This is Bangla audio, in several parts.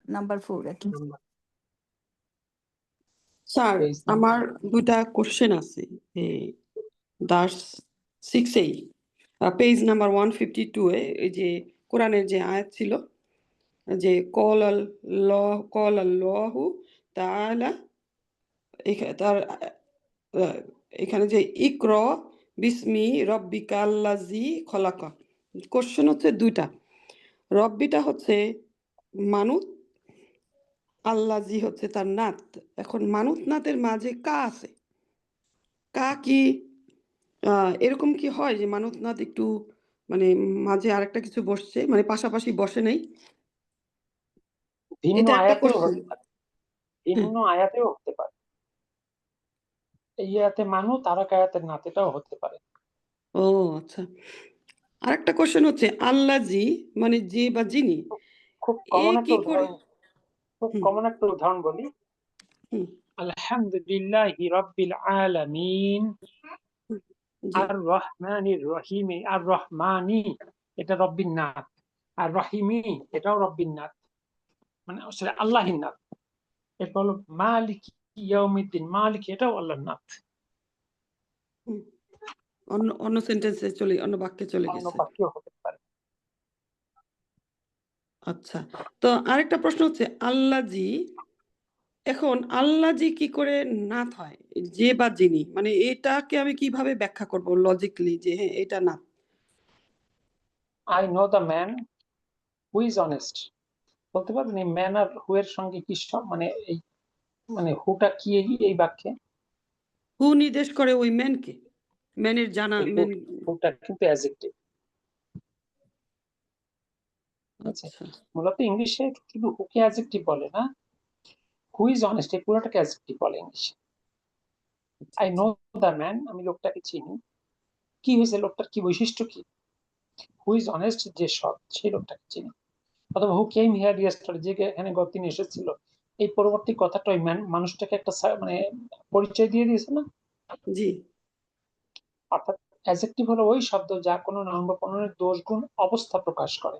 নাম্বার 4 আর কি। স্যার Page number- আমার দুটা কোশ্চেন আছে দাস 6 পেজ নাম্বার 152 এ এই যে কোরআনের যে আয়াত ছিল যে কল আল্লাহু তাআলা তার এখানে যে ইকরা বিসমি রব্বিকাল্লাযী খলাকা, কোশ্চেন হচ্ছে দুইটা। রব্বিটা হচ্ছে মানুত, আল্লাজি হচ্ছে তার নাত। এখন মানুত নাতের মাঝে কা আছে, কা কি এরকম কি হয় যে মানুত নাত একটু মানে মাঝে আরেকটা কিছু বসছে, মানে পাশাপাশি বসে নাই? ভিন্ন এটা একটা আয়াতেও কোশ্চেন। হতে পারে, ভিন্ন আয়াতেও হতে পারে। এই আয়াতে মানু তারাক আয়াতের নাতেটাও হতে পারে। ও আচ্ছা। আরেকটা কোশ্চেন হচ্ছে আল্লাজি মানে যে বা যিনি, খুব এ কমন কি একটা করে? উদাহরণ, খুব হুম। কমন একটা উদাহরণ বলি। হুম। আলহামদুলিল্লাহি রাব্বিল আলামিন জি। আর রহমানির রহিম। আর রহমানি এটা রব্বিন নাত, আর রহিমি এটাও রব্বিন নাত, মানে আসলে আল্লাহিন নাত। এরপর হলো মালিক ইয়াউমিদ্দিন, মালিক এটাও আল্লাহর নাত। হুম। অন্য সেন্টেন্সে চলে, অন্য বাক্যে চলে অন্য গেছে। বাক্যও হতে পারে। আচ্ছা, তো আরেকটা প্রশ্ন হচ্ছে আল্লাজি, এখন আল্লাজি কি করে নাত হয়, যে বা যিনি, মানে এটাকে আমি কিভাবে ব্যাখ্যা করব লজিক্যালি যে হ্যাঁ এটা নাত? I know the man who is honest. বলতে পারবেন এই ম্যান আর হু এর সঙ্গে কি মানে এই মানে হুটা কি এই বাক্যে? হু নির্দেশ করে ওই ম্যানকে, ম্যানের জানা ম্যান। হুটা কিন্তু অ্যাডজেক্টিভ। আচ্ছা। মূলত ইংলিশে শুধু হুকে অ্যাডজেক্টিভ বলে না, হু ইজ অনেস্ট এই পুরোটাকে অ্যাডজেক্টিভ বলে ইংলিশে। আই নো দ্য ম্যান, আমি লোকটাকে চিনি। কি হয়েছে, লোকটার কি বৈশিষ্ট্য কি? হু ইজ অনেস্ট, যে সৎ, সেই লোকটাকে চিনি। অথবা হু কেম হিয়ার ইয়েস্টারডে, যে এখানে গত দিন এসেছিল। এই পরবর্তী কথাটা ওই মানুষটাকে একটা মানে পরিচয় দিয়ে দিয়েছে না। জি। অর্থাৎ অ্যাডজেক্টিভ হলো ওই শব্দ যা কোনো নাউন বা প্রনাউনের দোষ গুণ অবস্থা প্রকাশ করে।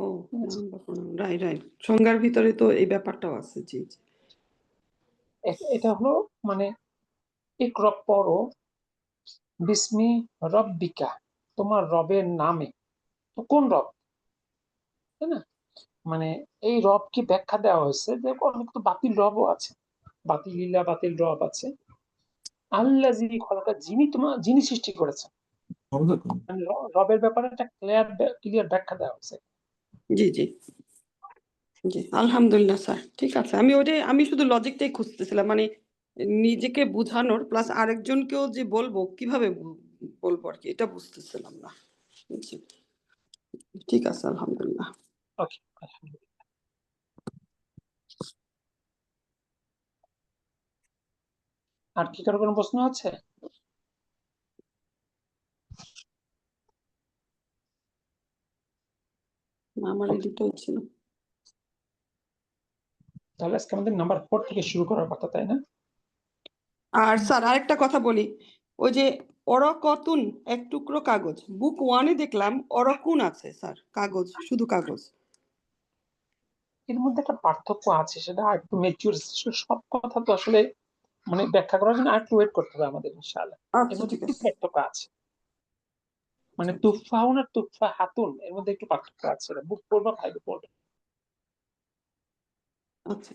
ও রাইট রাইট, সংজ্ঞার ভিতরে তো এই ব্যাপারটাও আছে। জি জি। এটা হলো মানে ইকরা পড়ো বিস্মি রব্বিকা, তোমার রবের নামে। তো কোন রব, তাই না? মানে এই রবকে ব্যাখ্যা দেওয়া হয়েছে যে অনেক তো বাতিল রবও আছে, বাতিল লীলা, বাতিল রব আছে। আল্লাহ যিনি খলাকা, যিনি সৃষ্টি করেছেন, মানে রবের ব্যাপারে একটা ক্লিয়ার ব্যাখ্যা দেওয়া হয়েছে। জি জি জি, আলহামদুলিল্লাহ স্যার, ঠিক আছে। আমি শুধু লজিকটাই খুঁজতেছিলাম, মানে নিজেকে বুঝানোর প্লাস আরেকজনকেও যে বলবো কিভাবে বলবো আর কি, এটা বুঝতেছিলাম না। জি, ঠিক আছে, আলহামদুলিল্লাহ। ওকে, আলহামদুলিল্লাহ। আর কি কারো কোনো প্রশ্ন আছে? আমার এই দুটোই ছিল। তাহলে আজকে আমাদের নাম্বার 4 থেকে শুরু করার কথা, তাই না? আর স্যার আরেকটা কথা বলি, ওই যে অরকতুন এক টুকরো কাগজ, বুক 1-এ দেখলাম অরকুন আছে স্যার, কাগজ, শুধু কাগজ। এর মধ্যে একটা পার্থক্য আছে, সেটা আর একটু ম্যাচিউর। সব কথা তো আসলে মানে ব্যাখ্যা করার জন্য আর একটু ওয়েট করতে হবে আমাদের, ইনশাআল্লাহ। এর আচ্ছা মধ্যে ঠিক একটু আছে। পার্থক্য আছে, মানে তুফাহুন আর তুফা হাতুন এর মধ্যে একটু পার্থক্য আছে। বুক পড়বা, ফাইবে পড়বে। আচ্ছা।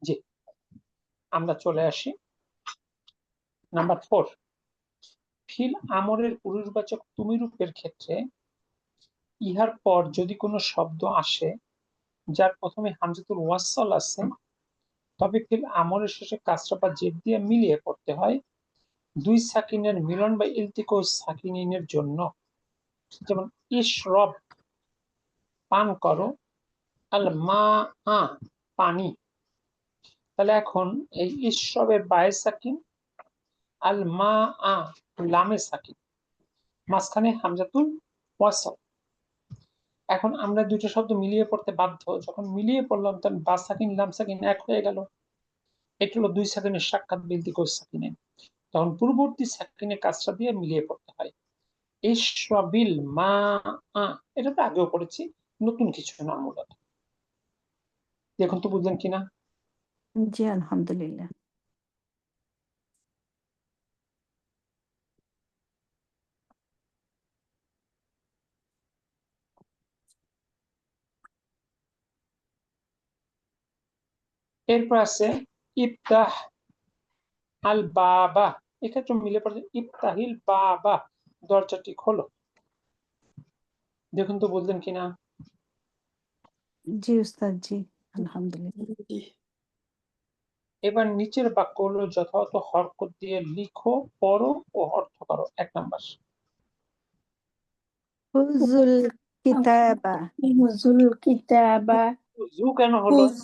জি, আমরা চলে আসি নাম্বার 4। ফিল আমরের পুরুষবাচক তুমি রূপের ক্ষেত্রে ইহার পর যদি কোনো শব্দ আসে যার প্রথমে হামজাতুল ওয়াসল আছে, তবে ফিল আমরের শেষে কাসরা বা জেদ দিয়ে মিলিয়ে পড়তে হয় দুই সাকিনের মিলন বা ইলতিকো সাকিনের জন্য। যেমন ইশরব, পান করো, আল মা আ, পানি। তাহলে এখন এই ইশরবের বায়ে সাকিন, আল মা আ লামে সাকিন, মাঝখানে হামজাতুল ওয়াসল। এখন আমরা দুটো শব্দ মিলিয়ে পড়তে বাধ্য, যখন মিলিয়ে পড়লাম তখন বা সাকিন লাম সাকিন এক হয়ে গেল। এটা হলো দুই সাকিনের সাক্ষাৎ বিলতিকো সাকিনে, তখন পূর্ববর্তী সাকিনে কাসরা দিয়ে মিলিয়ে পড়তে হয়। ইশরাবিল মা, এটা তো আগেও পড়েছি, নতুন কিছু না মূলত। দেখুন তো বুঝলেন কিনা। জি আলহামদুলিল্লাহ। এরপর আছে ইফতাহ আল বাবা, এক্ষেত্রে মিলে পড়ে ইফতাহিল বাবা, দরজাটি খোলো। দেখুন তো বুঝলেন কিনা। জি উস্তাদ জি আলহামদুলিল্লাহ। জি। এবার নিচের বাক্যগুলো যথাযথ হরকত দিয়ে লিখো, পড়ো ও অর্থ করো। 1 নাম্বার। হুজুল কিতাবা। হুজুল কিতাবা। জু কেন হলো? খুজ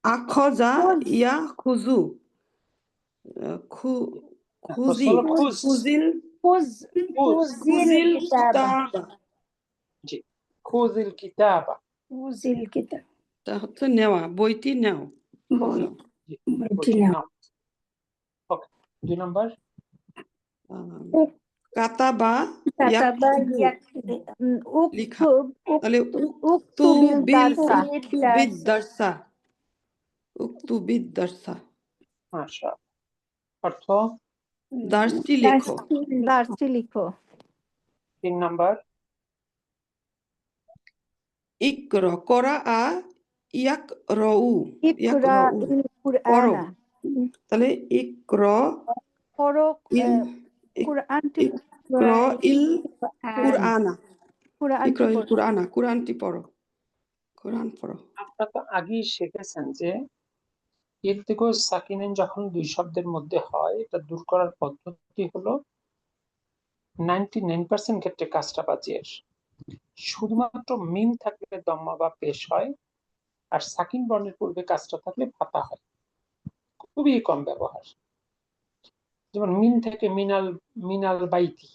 আখজা ইয়া খুজু খু খুজি হলো খুজ। খুজিল খুজিল কিতাবা। জি, খুজিল কিতাবা। খুজিল কিতাবা। তা হচ্ছে নেওয়া, বইটি নেও। জি, বইটি বইটি নাও। নাও। ওকে, 2 নাম্বার। কাতাবা কাতাবা ইয়াকতুবু লিখা। উকতুব তাহলে উকতুবিল দারসা। উকতুবিদ দারসা, উকতুবিদ দারসা, মাশাআল্লাহ। অর্থ দার্সটি লেখো। দারসটি লিখো। 3 নাম্বার। ইকরা করা ইয়াকরাউ, ইকরা ইল পড়ো। কুরআনা। তাহলে ইকরা পড়ো ইল কুরআনটি ইকরা ইল কুরআনা, কুরআনটি ইকরা ইল পড়ো। কুরআনা, কুরআনটি পড়ো, কুরআন পড়ো। আপনারা তো আগেই শিখেছেন যে ইলতিকো সাকিনাইন যখন দুই শব্দের মধ্যে হয়, এটা দূর করার পদ্ধতি হলো 99% ক্ষেত্রে কাজটা বাজিয়ের। শুধুমাত্র মিম থাকলে দম্মা বা পেশ হয়, আর সাকিন বর্ণের পূর্বে কাজটা থাকলে ফাতা হয়। খুবই কম ব্যবহার। যেমন মিন থেকে মিনাল, মিনাল বাইতি,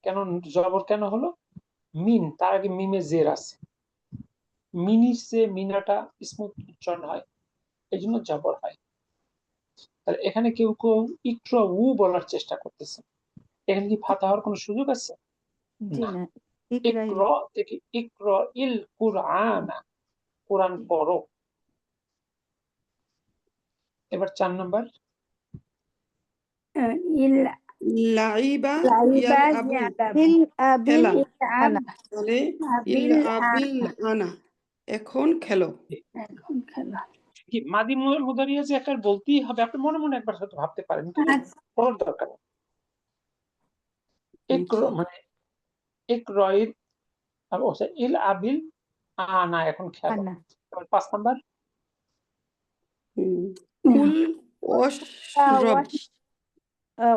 কেন জবর কেন হলো? মিন, তার আগে মিমে জের আছে, মিনির যে মিনাটা স্মুথ উচ্চারণ হয়, এই জন্য জবর হয়। তাহলে এখানে কেউ কেউ ইকরা উ বলার চেষ্টা করতেছে, এখানে কি ফাতা হওয়ার কোনো সুযোগ আছে? জি না। না, ইকরা ইল ইকরা থেকে ইকরা ইল কুরআনা, কোরআন পড়ো। এবার 4 নাম্বার। ইল লাইবা লাইবা ইয়ালআবু, ইয়ালাবু। ইল আবিল খেলা। আনা। তাহলে ইল আবিল আবিল আনা, এখন খেলো। এখন খেলা। কি মাদি মুদারিয়া যে একবার বলতেই হবে, আপনি মনে মনে একবার হয়তো ভাবতে পারেন, কিন্তু পড়ার দরকার নেই। ইকরা মানে ইকরাইল, ইল আবিল আনা, এখন খেলো। আনা। এবার 5 নাম্বার। কুল ওয়াশরাব,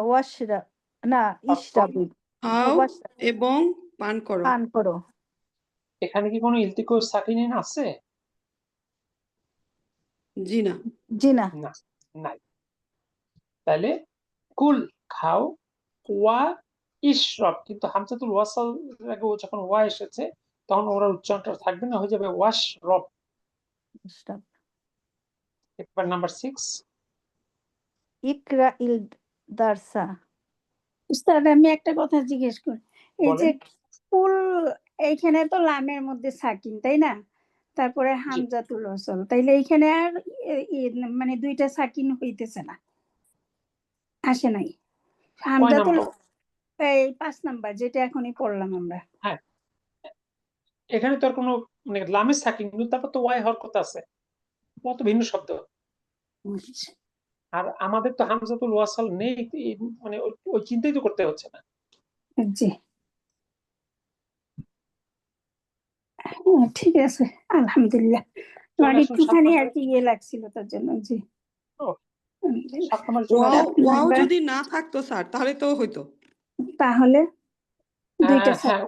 ওয়াশরা না ইশরাবু। খাও ওয়াশরাব এবং পান করো। পান করো। এখানে কি কোনো ইলতিকো সাকিনিন আছে? জি না। জি না। না, নাই। তাহলে কুল খাও, ওয়া ইশরাব, কিন্তু হামজাতুল ওয়াসাল আগে যখন ওয়া এসেছে তখন ওরা উচ্চারণটা থাকবে না, হয়ে যাবে ওয়াশরব। ইশরাব। এবার নাম্বার 6। ইকরা ইল দারসা। উস্তাদ আমি একটা কথা জিজ্ঞেস করি, এই যে বলেন। কুল, এইখানে তো লামের মধ্যে সাকিন তাই না, তারপরে হামজাতুল ওয়াসল, তাইলে এইখানে আর মানে দুইটা সাকিন হইতেছে না, আসে নাই। হামজাতুল নাম্বার? এই 5 নাম্বার যেটা এখনই পড়লাম আমরা। হ্যাঁ, এখানে তো আর কোনো মানে লামের সাকিন, কিন্তু তারপর তো ওয়াই হওয়ার কথা আছে, ও তো ভিন্ন শব্দ। আর আমাদের তো হামজাতুল ওয়াসাল নেই, মানে ওই চিন্তাই তো করতে হচ্ছে না। জি ঠিক আছে আলহামদুলিল্লাহ, আমার চলে আসুন 7 একটুখানি আর নাম্বার। কি ইয়ে লাগছিল তার জন্য। জি ও, আলহামদুলিল্লাহ। 7 নাম্বার চলে আসুন। ওয়াও যদি না থাকতো স্যার তাহলে তো হইতো। তাহলে দুইটা হ্যাঁ,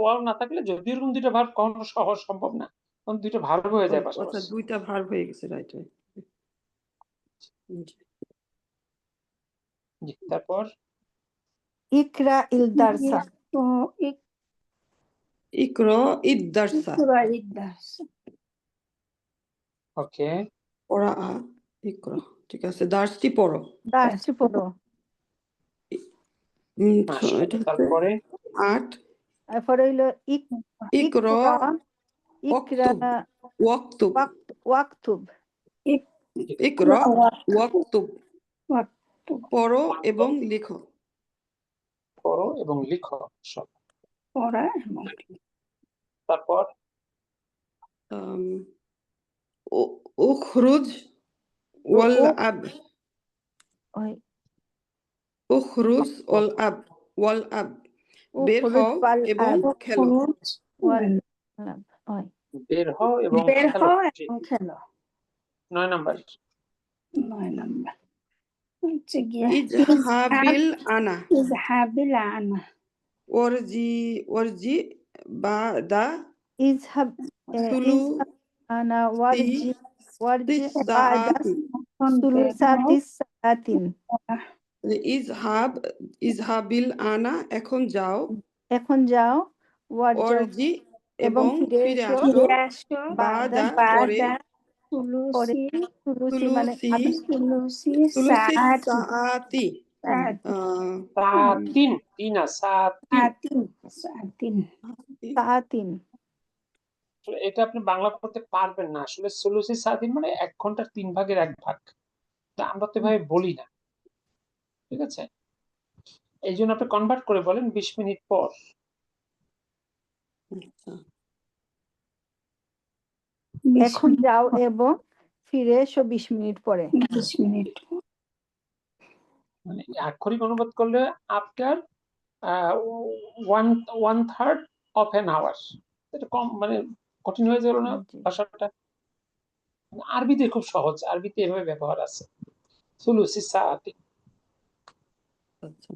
ওয়াও না থাকলে যদি এরকম দুইটা ভার্ব কখনো সহজ সম্ভব না, কারণ দুইটা ভার্ব হয়ে যায় আচ্ছা, পাশাপাশি। দুইটা ভার্ব হয়ে গেছে, রাইট। জি, তারপর ইকরা ইল দারসা। তো ইকরা ইদ দারসা, ওকে। পড়া ইকরা, ঠিক আছে, দার্সটি পড়ো। দারসটি পড়ো। মাশাআল্লাহ। এটা হচ্ছে তারপরে 8 তারপরে হইলো ইকরা ইকরা ওয়াক্তুব ওয়াক্তুব ইকরা ওয়াক্তুব ওয়াক্তু পড়ো এবং লিখো পড়ো এবং লিখো সব। পড়া এবং তারপর আম, উখরুজ ওয়াল আব ওই উখরুজ ওয়াল আব বের উখরুজ হও ওয়াল এবং আব খেলো খরচ ওয়াল আব ওই বের হও এবং বের খেলো। হও জি, এবং খেলো। 9 নাম্বার 9 নম্বর হচ্ছে গিয়ে ইজহাবিল আনা ইজহাবিল আনা ওয়ারজি বাদা ইজহাব সুলু আনা ওয়ারজি বাদা সাআতি সুলুসাতিস সাআতিন ইজহাবিল আনা এখন যাও এখন যাও ওয়ারজি ওয়ারজি এবং এবং ফিরে ফিরে এসো আসো ফিরে আসো বাদা পরে বাদা সুলুসি সুলুসি মানে সুলুসি সুলুসি সুলুসি সাআতি সাআতি সাআতি সাতিন তিনা সাতিন। সাআতিন সাআতিন এটা আপনি বাংলা করতে পারবেন না আসলে। সুলুসি সাতিন মানে 1 ঘন্টার 3 ভাগের 1 ভাগ। তা আমরা তো এভাবে বলি না, ঠিক আছে? এই জন্য আপনি কনভার্ট করে বলেন 20 মিনিট পর। আচ্ছা। এখন যাও এবং ফিরে এসো 20 মিনিট পরে 20 মিনিট মানে আক্ষরিক অনুবাদ করলে আফটার 1/3 অফ অ্যান আওয়ার। এটা কম মানে কঠিন হয়ে গেল না জি। ভাষাটা? আরবিতে খুব সহজ, আরবিতে এভাবে ব্যবহার আছে সুলুসি সাআতি। আচ্ছা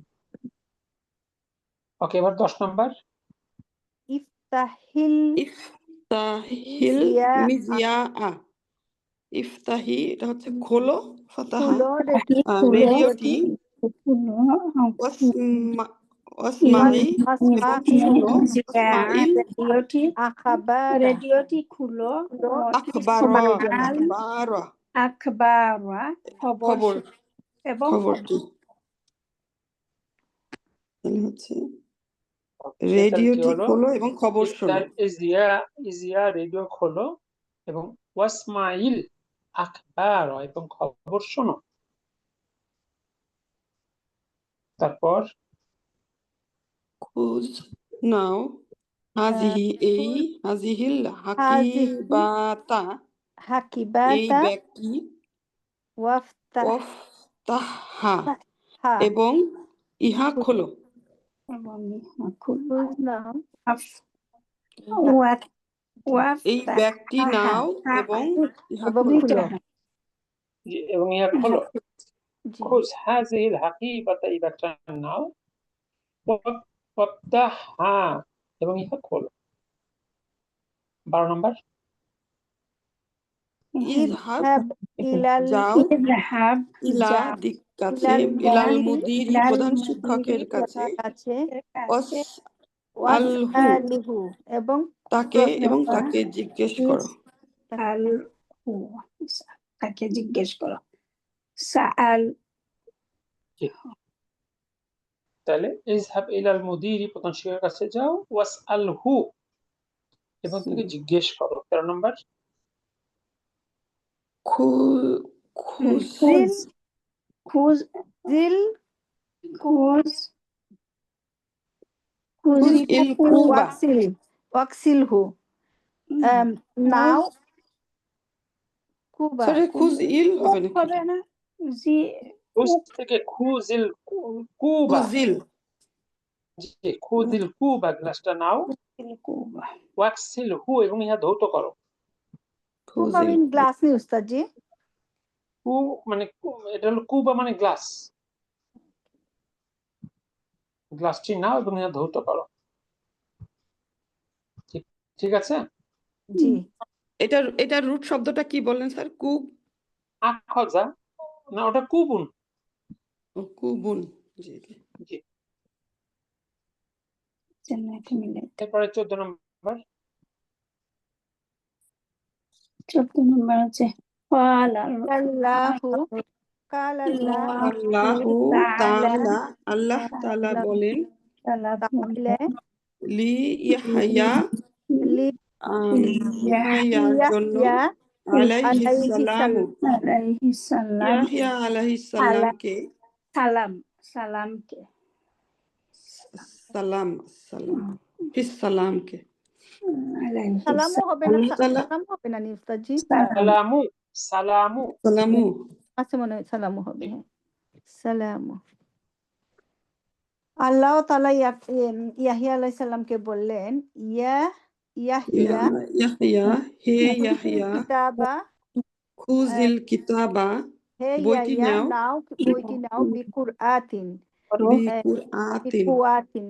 ওকে, এবার 10 নাম্বার ইফতাহিল ইফতাহিল মিজিয়াআ ইফতাহি এটা হচ্ছে খোলো ফাতাহা খুলো রেডিওটি ওয়াসমাই এবং শুনো ওয়াসমাইল রেডিওটি খুলো আখবারা আখবারা খবর এবং খবরটি তাহলে হচ্ছে তাহলে কি রেডিওটি হলো? খোলো এবং খবর শোনো ইজিয়া রেডিও খোলো এবং ওয়াসমাইল আখবার এবং খবর শোনো। তারপর খুঁজ নাও হাজিহি এই হাজিহিল হাকিবাতা এই হাকিবাতা ব্যক্তি ওয়াফতাহা হা এবং ইহা খোলো এবং খুঁজ নাও এই ব্যক্তি নাও এবং ইহা এবং খোলো খুলো এবং ইহা খোলো। জি খুঁজ হাজিহিল হাকিবাতা এই ব্যক্তি নাও ওয়াফতাহা এবং ইহা খোলো। 12 নম্বর ইযহাব যাও ইযহাব ইলা যাও কাছে ইলাল মুদিরি প্রধান শিক্ষকের কাছে আলহু ওয়াসআলিহু এবং তাকে জিজ্ঞেস করো তাকে জিজ্ঞেস করো সাআল তাহলে ইযহাব ইলাল মুদিরি প্রধান শিক্ষকের কাছে যাও ওয়াসআলহু এবং তাকে জিজ্ঞেস করো। 13 নম্বর জিল ইল কুবা ওয়াকসিলহু নাও কুবা সরি খুজ ইল হবে নাকি হবে না জি খুঁজ থেকে খুজিল কুবা খুজিল জি খুজিল কুবা গ্লাসটা নাও কুবা ওয়াকসিল হু এবং ইহা ধৌত করো। কুবা খুজিল মিন গ্লাস নি উস্তাদ জি কু মানে এটা হলো কুবা মানে গ্লাস। গ্লাসটি নাও এবং ইহা ধৌত করো। ঠিক আছে? জি এটার রুট শব্দটা কি বললেন স্যার কুব আখজা না ওটা কুবুন। কুবুন জি জি এরপরে 14 নম্বর 14 নম্বর হচ্ছে وقال الله আল্লাহু তাআলা আল্লাহ তাআলা বলেন তাহলে লি ইয়াহইয়া লি ইয়াহইয়ার জন্য ইয়াহইয়া আলাইহিস আলাইহিস সালামু আলাইহিস সালাম ইয়াহইয়া আলাইহিস সালামকে সালামকে সালাম ফিস সালামকে আলাইহিস সালামও হবে না, আল্লাহ তাআলা সালাম হবে না নিস্তাজি, সালামু সালামু সালামু আছে মনে হয় সালামও হবে। হ্যাঁ, সালামু। আল্লাহ তাআলা ইয়াহিয়া আলাইহিস সালামকে বললেন ইয়াহিয়া ইয়াহইয়া হে ইয়াহইয়া কিতাবা খুজিল কিতাবা হে বইটি ইয়াহিয়া নাও নাও বইটি নাও বিকুরআতিন বিকুরআতিন বিকুয়াতিন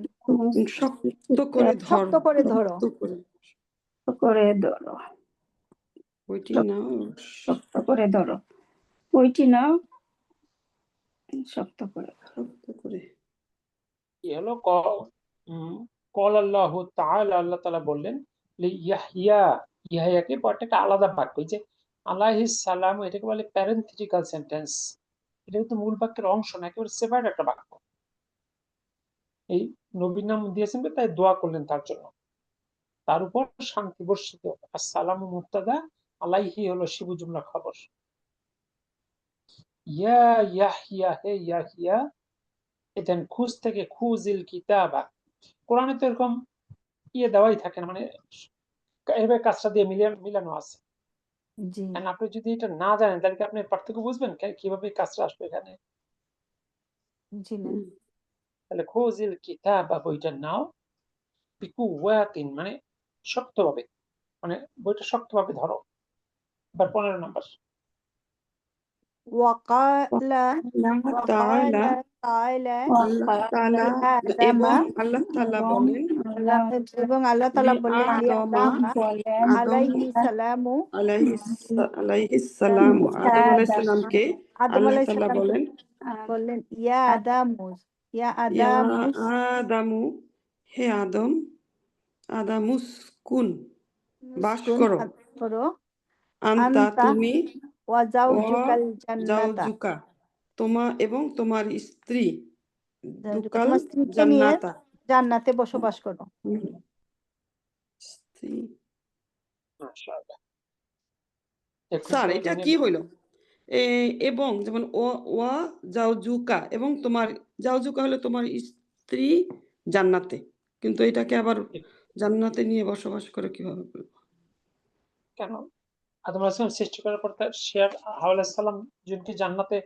শক্ত করে ধরো শক্ত করে ধরো। করে ধরো বইটি নাও শক্ত করে ধরো বইটি নাও শক্ত করে শক্ত করে কি হলো কল আল্লাহ তাআলা আল্লাহ তাআলা বললেন ইয়াহইয়া ইয়াহইয়াকে পরে একটা আলাদা বাক্য, এই যে আলাইহিস সালাম এটাকে বলে প্যারেন্থেটিক্যাল সেন্টেন্স, এটা কিন্তু মূল বাক্যের অংশ না, একেবারে সেপারেট একটা বাক্য। এই নবীর নাম দিয়েছেন তাই দোয়া করলেন তার জন্য, তার উপর শান্তি বর্ষিত। আসসালামু মুবতাদা, আলাইহি হলো শিবু জুমলা খবর। ইয়া ইয়াহইয়া হে ইয়াহইয়া, এটা খুজ থেকে খুজিল কিতাবা। কোরআনে তো এরকম দেওয়াই থাকে না, মানে এভাবে কাজটা দিয়ে মিলানো আছে। জি আপনি যদি এটা না জানেন তাহলে কি আপনি পার্থক্য বুঝবেন কিভাবে কাজটা আসবে এখানে? জি না তাহলে খুজিল কিতাবা বইটা নাও বিকুওয়াতিন মানে শক্তভাবে, মানে বইটা শক্তভাবে ধরো। এবার 15 নম্বর ওয়াকালা তাআলা তাআলা আল্লাহ তাআলা এবং আল্লাহ তাআলা বলেন এবং আল্লাহ তাআলা বললেন আদমা আলাইহিস সালামু আলাইহিস সালাম আদম আলাইহিস সালামকে আদম আল্লাহ আলাইহিস তাআলা সালাম বললেন ইয়া ইয়া আদামু হে আদম আদামুসকুন বাস করো আনতা তুমি ওয়া জাওজুকাল জান্নাতা জাওজুকা এবং তোমার স্ত্রী দুকাল তোমার স্ত্রীকে নিয়ে জান্নাতা জান্নাতে বসবাস করো। স্ত্রী মাশাআল্লাহ। স্যার এটা কি হইল? এবং যেমন ওয়া জাওজুকা এবং তোমার জাওজুকা হলো তোমার স্ত্রী জান্নাতে, কিন্তু এটাকে আবার জান্নাতে নিয়ে বসবাস করে কিভাবে বলবো? কেন আদম আলাইহিস সালাম সৃষ্টি করার পর তার হাওয়া আলাইহিস সালাম জনকে জান্নাতে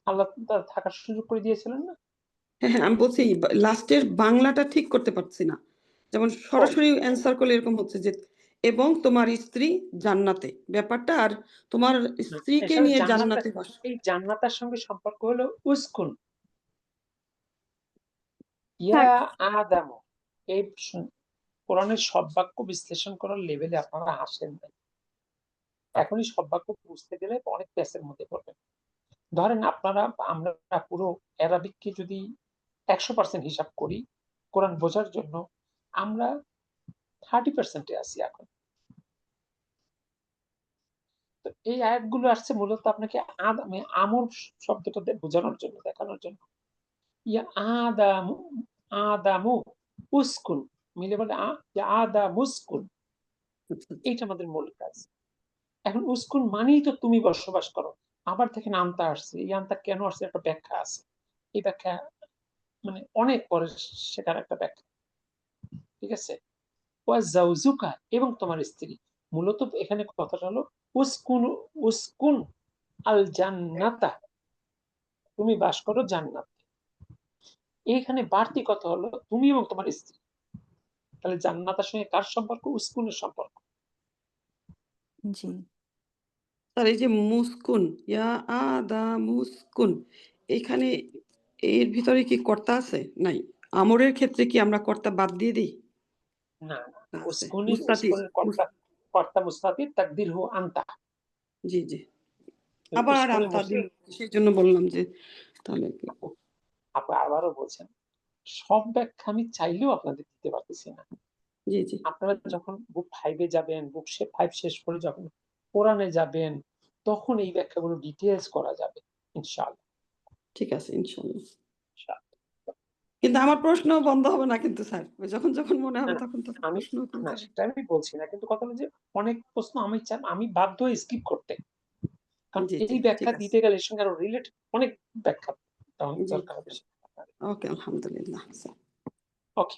আল্লাহ তাআলা থাকার সুযোগ করে দিয়েছিলেন না? হ্যাঁ আমি বলছি লাস্টের বাংলাটা ঠিক করতে পারছি না, যেমন সরাসরি অ্যান্সার করলে এরকম হচ্ছে যে এবং তোমার স্ত্রী জান্নাতে ব্যাপারটা, আর তোমার স্ত্রীকে নিয়ে জান্নাতে বাস। এই জান্নাতের সঙ্গে সম্পর্ক হলো উসকুন ইয়া আদম। এই কোরআনের সব বাক্য বিশ্লেষণ করার লেভেলে আপনারা আসেন না, এখনই সব বাক্য বুঝতে গেলে অনেক প্যাসের মধ্যে পড়বেন। ধরেন আমরা পুরো অ্যারাবিককে যদি 100% হিসাব করি কোরআন বোঝার জন্য, আমরা 30%-এ আছি এখন। তো এই আয়াতগুলো আসছে মূলত আপনাকে আমর শব্দটা বোঝানোর জন্য, দেখানোর জন্য। ইয়া আদামু উসকুন মিলে বলে আদামুসকুন, এইটা আমাদের মূল কাজ। এখন উসকুন মানেই তো তুমি বসবাস করো, আবার দেখেন আনতা আসছে, এই আনতা কেন আসছে একটা ব্যাখ্যা আছে, এই ব্যাখ্যা মানে অনেক পরে সেটার একটা ব্যাখ্যা, ঠিক আছে। ওয়া জাওজুকা এবং তোমার স্ত্রী, মূলত এখানে কথাটা হলো উসকুন আল জান্নাতা, তুমি বাস করো জান্নাতে। এইখানে বাড়তি কথা হলো তুমি এবং তোমার স্ত্রী, তাহলে জান্নাতের সঙ্গে কার সম্পর্ক? উসকুনের সম্পর্ক। জি স্যার এই যে মুসকুন ইয়া আদামুসকুন, এখানে এর ভিতরে কি কর্তা আছে? নাই। আমরের ক্ষেত্রে কি আমরা কর্তা বাদ দিয়ে দিই? না আছে উসকুনের কর্তা মুস্তাতির তাকদির হু আনতা। জি জি আবার আনতা দিল, সেই জন্য বললাম যে তাহলে আপনি আবারও বলছেন, সব ব্যাখ্যা আমি চাইলেও আপনাদের দিতে পারতেছি না। জি জি আপনারা যখন বুক 5-এ যাবেন, বুক 5 শেষ করে যখন কোরআনে যাবেন, তখন এই ব্যাখ্যাগুলো ডিটেইলস করা যাবে ইনশাআল্লাহ। ঠিক আছে ইনশাল্লাহ। কিন্তু আমার প্রশ্ন বন্ধ হবে না কিন্তু স্যার, যখন যখন মনে হবে তখন তখন আমি প্রশ্ন করতে না হবে। সেটা আমি বলছি না, কিন্তু কথা হলো যে অনেক প্রশ্ন আমি বাধ্য হয়ে স্কিপ করতে, কারণ জি জি এই ঠিক ব্যাখ্যা আছে। দিতে গেলে এর সঙ্গে আরো রিলেট অনেক ব্যাখ্যা জি দরকার হবে। ওকে আলহামদুলিল্লাহ স্যার। ওকে,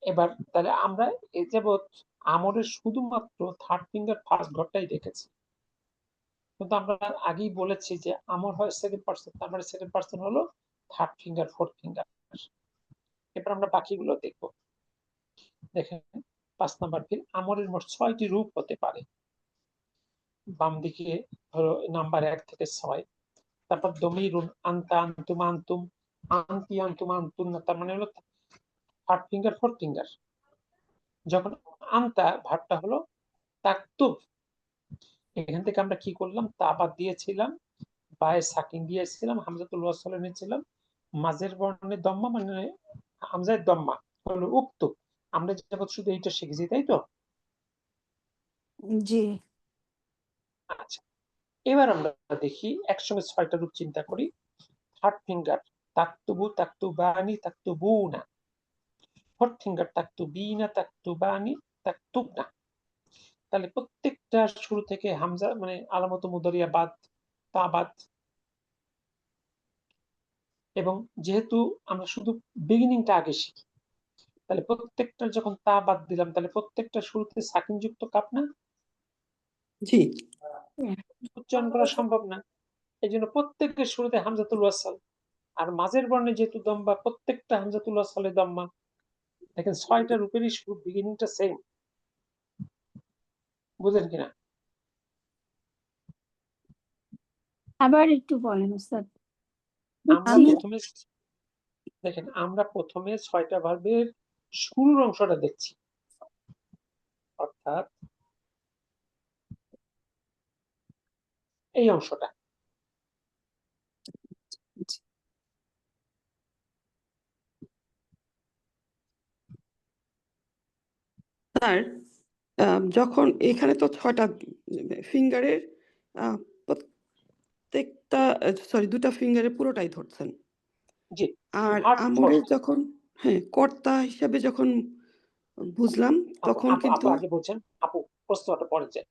এবার তাহলে আমরা এ যাবৎ আমরের শুধুমাত্র থার্ড ফিঙ্গার ফার্স্ট ঘরটাই দেখেছি, কিন্তু আমরা আগেই বলেছি যে আমর হয় সেকেন্ড পার্সন, তার মানে সেকেন্ড পার্সন হলো থার্ড ফিঙ্গার ফোর্থ ফিঙ্গার। এবার আমরা বাকিগুলো দেখবো। দেখেন 5 নাম্বার ফিল আমরের মোট 6টি রূপ হতে পারে। বাম দিকে ধরো নাম্বার 1 থেকে 6, তারপর দমিরুন আনতা আনতুম আনতুম আনতি আনতুম আনতুন্না, তার মানে হলো থার্ড ফিঙ্গার ফোর্থ ফিঙ্গার। যখন আনতা ভাবটা হলো তাকতুব, এখান থেকে আমরা কি করলাম, তা বাদ দিয়েছিলাম, বায়ে সাকিন দিয়েছিলাম, হামজাতুল ওয়াসল এনেছিলাম, মাঝের বর্ণে দম্মা মানে হামজায় দম্মা হলো উক্তুব। আমরা যাবত শুধু এইটা শিখেছি, তাই তো? জি আচ্ছা, এবার আমরা দেখি একসঙ্গে 6টা রূপ চিন্তা করি। থার্ড ফিঙ্গার তাকতুবু তাকতুবানি তাকতুবুনা, ফোর্থ ফিঙ্গার তাকতুবিনা তাকতুবানি তাকতুবনা। তাহলে প্রত্যেকটা শুরু থেকে হামজা মানে আলামত মুদারিয়া বাদ, তা বাদ, এবং যেহেতু আমরা শুধু বিগিনিংটা আগে শিখি, তাহলে প্রত্যেকটা যখন তা বাদ দিলাম, তাহলে প্রত্যেকটা শুরুতে সাকিন যুক্ত কাপ না, জি উচ্চারণ করা সম্ভব না। এই জন্য প্রত্যেকের শুরুতে হামজাতুল ওয়াসাল, আর মাঝের বর্ণে যেহেতু দম্বা, প্রত্যেকটা হামজাতুল ওয়াসালে দম্মা। দেখেন 6টা রূপেরই শুরু বিগিনিংটা সেম, বুঝলেন কিনা? আবার একটু বলেন উস্তাদ। আমরা আমি প্রথমে দেখেন, আমরা প্রথমে 6টা ভার্বের শুরুর অংশটা দেখছি, অর্থাৎ এই অংশটা। স্যার যখন এখানে তো 6টা ফিঙ্গারের প্রত্যেকটা সরি 2টা ফিঙ্গারের পুরোটাই ধরছেন, জি, আর থার্ড আমরের ফোর্থ। যখন হ্যাঁ কর্তা হিসাবে যখন বুঝলাম তখন আপু কিন্তু আগে বলছেন, আপু প্রশ্নটা পরে যায়,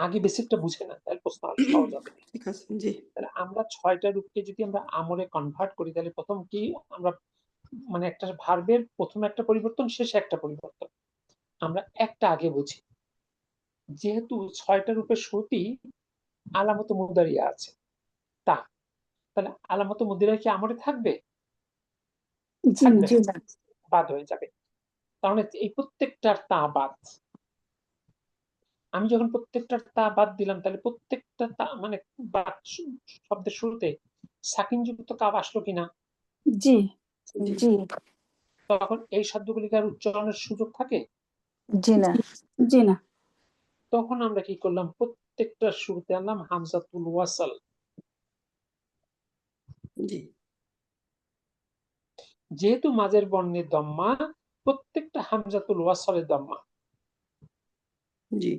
আগে বেসিকটা বুঝে না, তাহলে প্রশ্ন আরো সহজ হবে। ঠিক আছে জি তাহলে আমরা 6টা রূপকে যদি আমরা আমরে কনভার্ট করি, তাহলে প্রথম কি আমরা মানে একটা ভার্বের প্রথমে একটা পরিবর্তন, শেষে একটা পরিবর্তন, আমরা একটা আগে বুঝি। যেহেতু 6টা রূপের শুরুতেই আলামত মুদারিয়া আছে তা, তাহলে আলামত মুদারিয়া কি আমরে থাকবে? জি না। থাকবে না, বাদ হয়ে যাবে। তাহলে এই প্রত্যেকটার তা বাদ। আমি যখন প্রত্যেকটার তা বাদ দিলাম, তাহলে প্রত্যেকটা তা মানে বাদ শব্দের শুরুতে সাকিন যুক্ত কাপ আসলো কিনা? জি জি তখন এই শব্দগুলিকে আর উচ্চারণের সুযোগ থাকে? জি না জি না। তখন আমরা কি করলাম, প্রত্যেকটা শুরুতে আনলাম হামজাতুল ওয়াসাল। জি যেহেতু মাঝের বর্ণের দম্মা, প্রত্যেকটা হামজাতুল ওয়াসালের দম্মা। জি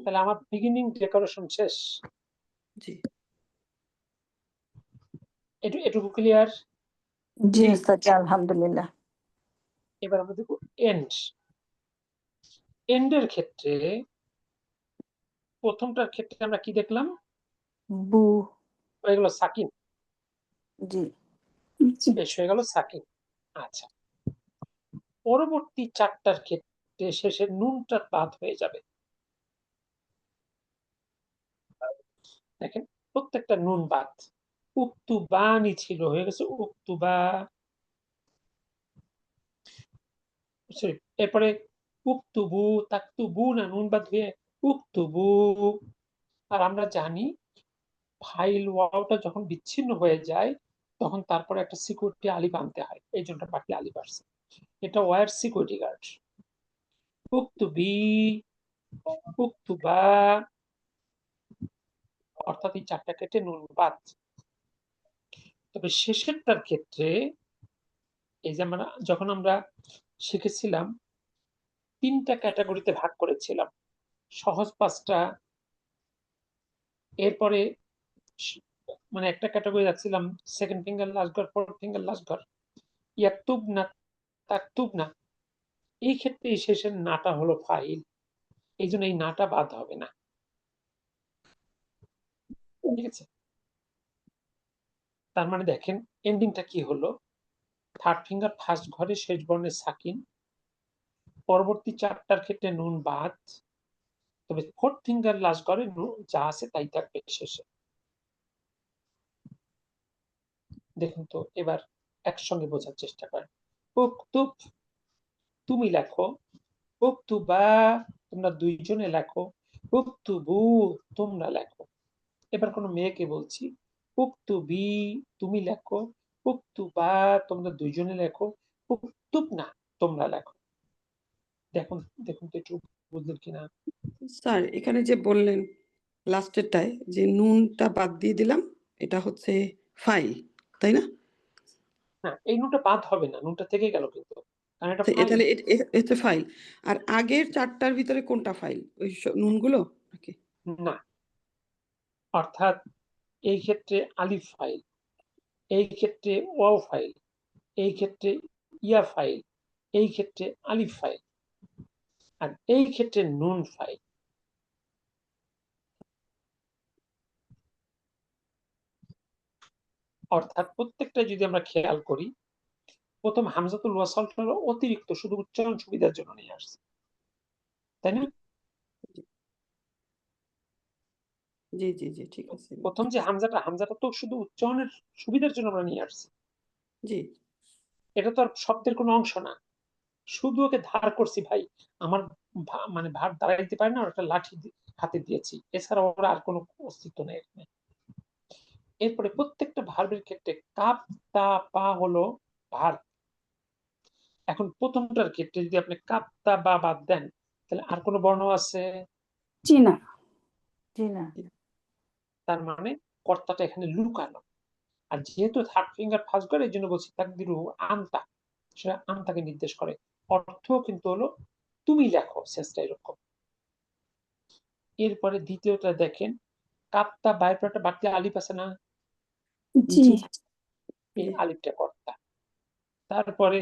তাহলে আমার বিগিনিং ডেকোরেশন শেষ। জি এটুকু ক্লিয়ার? জি উস্তাদ জি, আলহামদুলিল্লাহ। এবার আমরা দেখব এন্ড। এন্ডের ক্ষেত্রে প্রথমটার ক্ষেত্রে আমরা কি দেখলাম, বু হয়ে গেল সাকিন, জি বেশ হয়ে গেল সাকিন। আচ্ছা, পরবর্তী 4টার ক্ষেত্রে শেষের নুনটা বাদ হয়ে যাবে। দেখেন প্রত্যেকটা নুন বাদ। উক্তুবানি ছিল, হয়ে গেছে উক্তুবা। এরপরে উক্তুবু তাকতুবু না, নুন বাদ হয়ে উক্তুবু। আর আমরা জানি ফাইল ওয়াওটা যখন বিচ্ছিন্ন হয়ে যায়, তখন তারপরে একটা সিকিউরিটি আলিফ আনতে হয়, এই জন্য বাকি আলিফ আসছে। এটা ওয়ার সিকিউরিটি গার্ড। উক্তুবি উক্তুবা, অর্থাৎ এই 4টা ক্ষেত্রে নুন বাদ। তবে শেষেরটার ক্ষেত্রে এই যে আমরা যখন আমরা শিখেছিলাম 3টা ক্যাটাগরিতে ভাগ করেছিলাম, সহজ 5টা, এরপরে মানে একটা ক্যাটাগরি রাখছিলাম সেকেন্ড ফিঙ্গার লাস্ট ঘর, ফোর্থ ফিঙ্গার লাস্ট ঘর, ইয়াকতুব না তাকতুব না, এই ক্ষেত্রে এই শেষের নাটা হলো ফাইল, এই জন্য এই নাটা বাদ হবে না। ঠিক আছে, তার মানে দেখেন এন্ডিংটা কি হলো, থার্ড ফিঙ্গার ফার্স্ট ঘরে শেষ বর্ণের সাকিন, পরবর্তী চারটার ক্ষেত্রে নুন বাদ, তবে ফোর্থ ফিঙ্গার লাস্ট ঘরে যা আছে তাই থাকবে শেষে। দেখুন তো এবার একসঙ্গে বোঝার চেষ্টা করেন। উক্তুব তুমি লেখো, উক্তুবা তোমরা দুইজনে লেখো, উক্তুবু তোমরা লেখো। এবার কোনো মেয়েকে বলছি, উক্তুবি তুমি লেখো, উক্তুবা তোমরা দুইজনে লেখো, উক্তুব না তোমরা লেখো। দেখুন দেখুন তো একটু বুঝলেন কিনা। স্যার এখানে যে বললেন লাস্টেরটায় যে নুনটা বাদ দিয়ে দিলাম, এটা হচ্ছে ফাইল, তাই না? না, এই নুনটা বাদ হবে না, নুনটা থেকে গেল কিন্তু, কারণ এটা ফাইল। তাহলে এটা ফাইল। আর আগের চারটার ভিতরে কোনটা ফাইল? ওই নুনগুলো নাকি? না, অর্থাৎ এই ক্ষেত্রে আলিফ ফাইল, এই ক্ষেত্রে ওয়াও ফাইল, এই ক্ষেত্রে ইয়া ফাইল, এই ক্ষেত্রে আলিফ ফাইল, আর এই ক্ষেত্রে নুন ফাইল। অর্থাৎ প্রত্যেকটা যদি আমরা খেয়াল করি, প্রথম হামজাতুল ওয়াসলটা হলো অতিরিক্ত, শুধু উচ্চারণ সুবিধার জন্য নিয়ে আসছে, তাই না? জি জি জি, ঠিক আছে। প্রথম যে হামজাটা তো শুধু উচ্চারণের সুবিধার জন্য আমরা নিয়ে আসছি, জি এটা তো আর শব্দের কোনো অংশ না, শুধু ওকে ধার করছি ভাই, আমার মানে ভার দাঁড়াইতে পারে না, ওর একটা লাঠি হাতে দিয়েছি, এছাড়া ওরা আর কোনো অস্তিত্ব নেই এখানে। এরপরে প্রত্যেকটা ভার্বের ক্ষেত্রে কাপ তা পা হলো ভার্ব। এখন প্রথমটার ক্ষেত্রে যদি আপনি কাপ তা বা বাদ দেন, তাহলে আর কোনো বর্ণ আছে? জি না। জি না। তার মানে কর্তাটা এখানে লুকানো। আর যেহেতু থার্ড ফিঙ্গার ফার্স্ট ঘর, এই জন্য বলছি তাকদিরু আনতা, সেটা আনতাকে নির্দেশ করে। অর্থ কিন্তু হলো তুমি লেখো, শেষটা এরকম। এরপরে দ্বিতীয়টা দেখেন, কাপ্তা বাইর পরে একটা বাড়তি আলিফ আছে না, জি এই আলিফটা কর্তা। তারপরে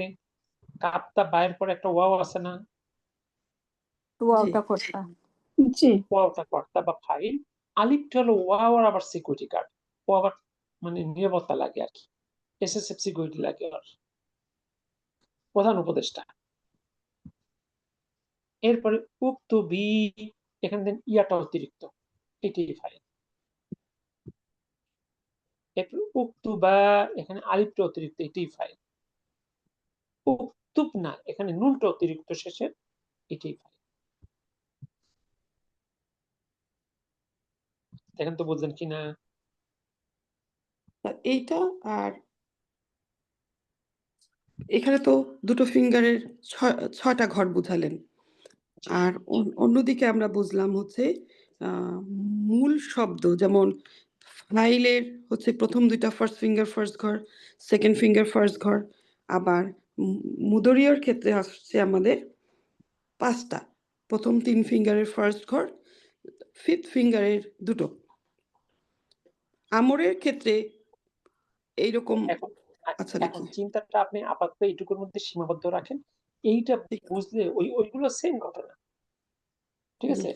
কাপ্তা বাইর পরে একটা ওয়াও আছে না, ওয়াওটা করতাম। জি ওয়াওটা কর্তা বা ফাইল। আলিফটা হলো ওয়াও আর আবার সিকিউরিটি গার্ড, ও আবার মানে নিরাপত্তা লাগে আর কি, এসএসএফ সিকিউরিটি লাগে, আর প্রধান উপদেষ্টা। এরপরে উক্ত বি, এখানে দেন ইয়াটা অতিরিক্ত, এটাই ফাইল। এরপর উক্তুবা, এখানে আলিফটা অতিরিক্ত, এটাই ফাইল। উক্তুব না, এখানে নুনটা অতিরিক্ত শেষে, এটাই ফাইল। দেখেন তো বুঝলেন কিনা। এইটা আর এখানে তো দুটো ফিঙ্গারের ছয়টা ঘর বুঝালেন, আর অন্যদিকে আমরা বুঝলাম হচ্ছে মূল শব্দ, যেমন ফাইলের হচ্ছে প্রথম দুইটা ফার্স্ট ফিঙ্গার ফার্স্ট ঘর, সেকেন্ড ফিঙ্গার ফার্স্ট ঘর, আবার মুদরিয়র ক্ষেত্রে আসছে আমাদের পাঁচটা, প্রথম তিন ফিঙ্গারের ফার্স্ট ঘর, ফিফথ ফিঙ্গারের দুটো। আমরের ক্ষেত্রে এইরকম আচ্ছা এখন নাকি? চিন্তাটা আপনি আপাতত এইটুকুর মধ্যে সীমাবদ্ধ রাখেন, এইটা বুঝলে ওইগুলো সেম ঘটনা। ঠিক আছে,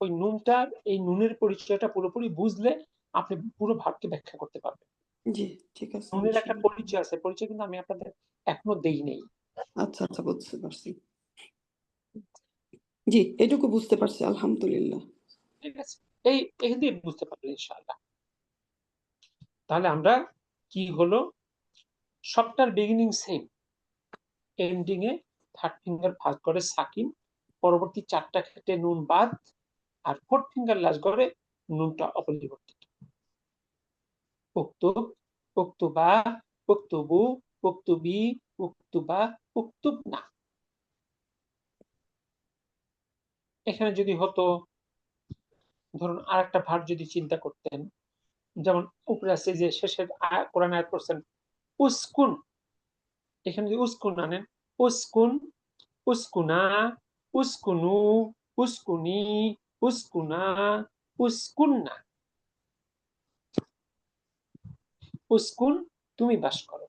ওই নুনটা, এই নুনের পরিচয়টা পুরোপুরি বুঝলে আপনি পুরো ভাবকে ব্যাখ্যা করতে পারবেন। জি ঠিক আছে। নুনের একটা পরিচয় আছে, পরিচয় কিন্তু আমি আপনাদের এখনো দেই নেই। আচ্ছা আচ্ছা, বুঝতে পারছি। জি, এটুকু বুঝতে পারছি, আলহামদুলিল্লাহ। ঠিক আছে, এই এখান থেকে বুঝতে পারবেন ইনশাআল্লাহ। তাহলে আমরা কি হলো, সবটার বিগিনিং সেম, এন্ডিং এ থার্ড ফিঙ্গার ফার্স্ট করে সাকিন, পরবর্তী চারটা ক্ষেত্রে নুন বাদ, আর ফোর্থ ফিঙ্গার লাস্ট করে নুনটা অপরিবর্তিত। উক্তুব, উক্তুবা, উক্তুবু, উক্তুবি, উক্তুবা, উক্তুব না। এখানে যদি হতো, ধরুন আর একটা ভার্ব যদি চিন্তা করতেন, যেমন উপরে আছে যে শেষের কোরআন আয়াত করছেন উস্কুন, এখানে যদি উস্কুন আনেন, উস্কুন, উস্কুনা, উস্কুনু, উস্কুনি, উস্কুনা, উস্কুন্না। উস্কুন তুমি বাস করো,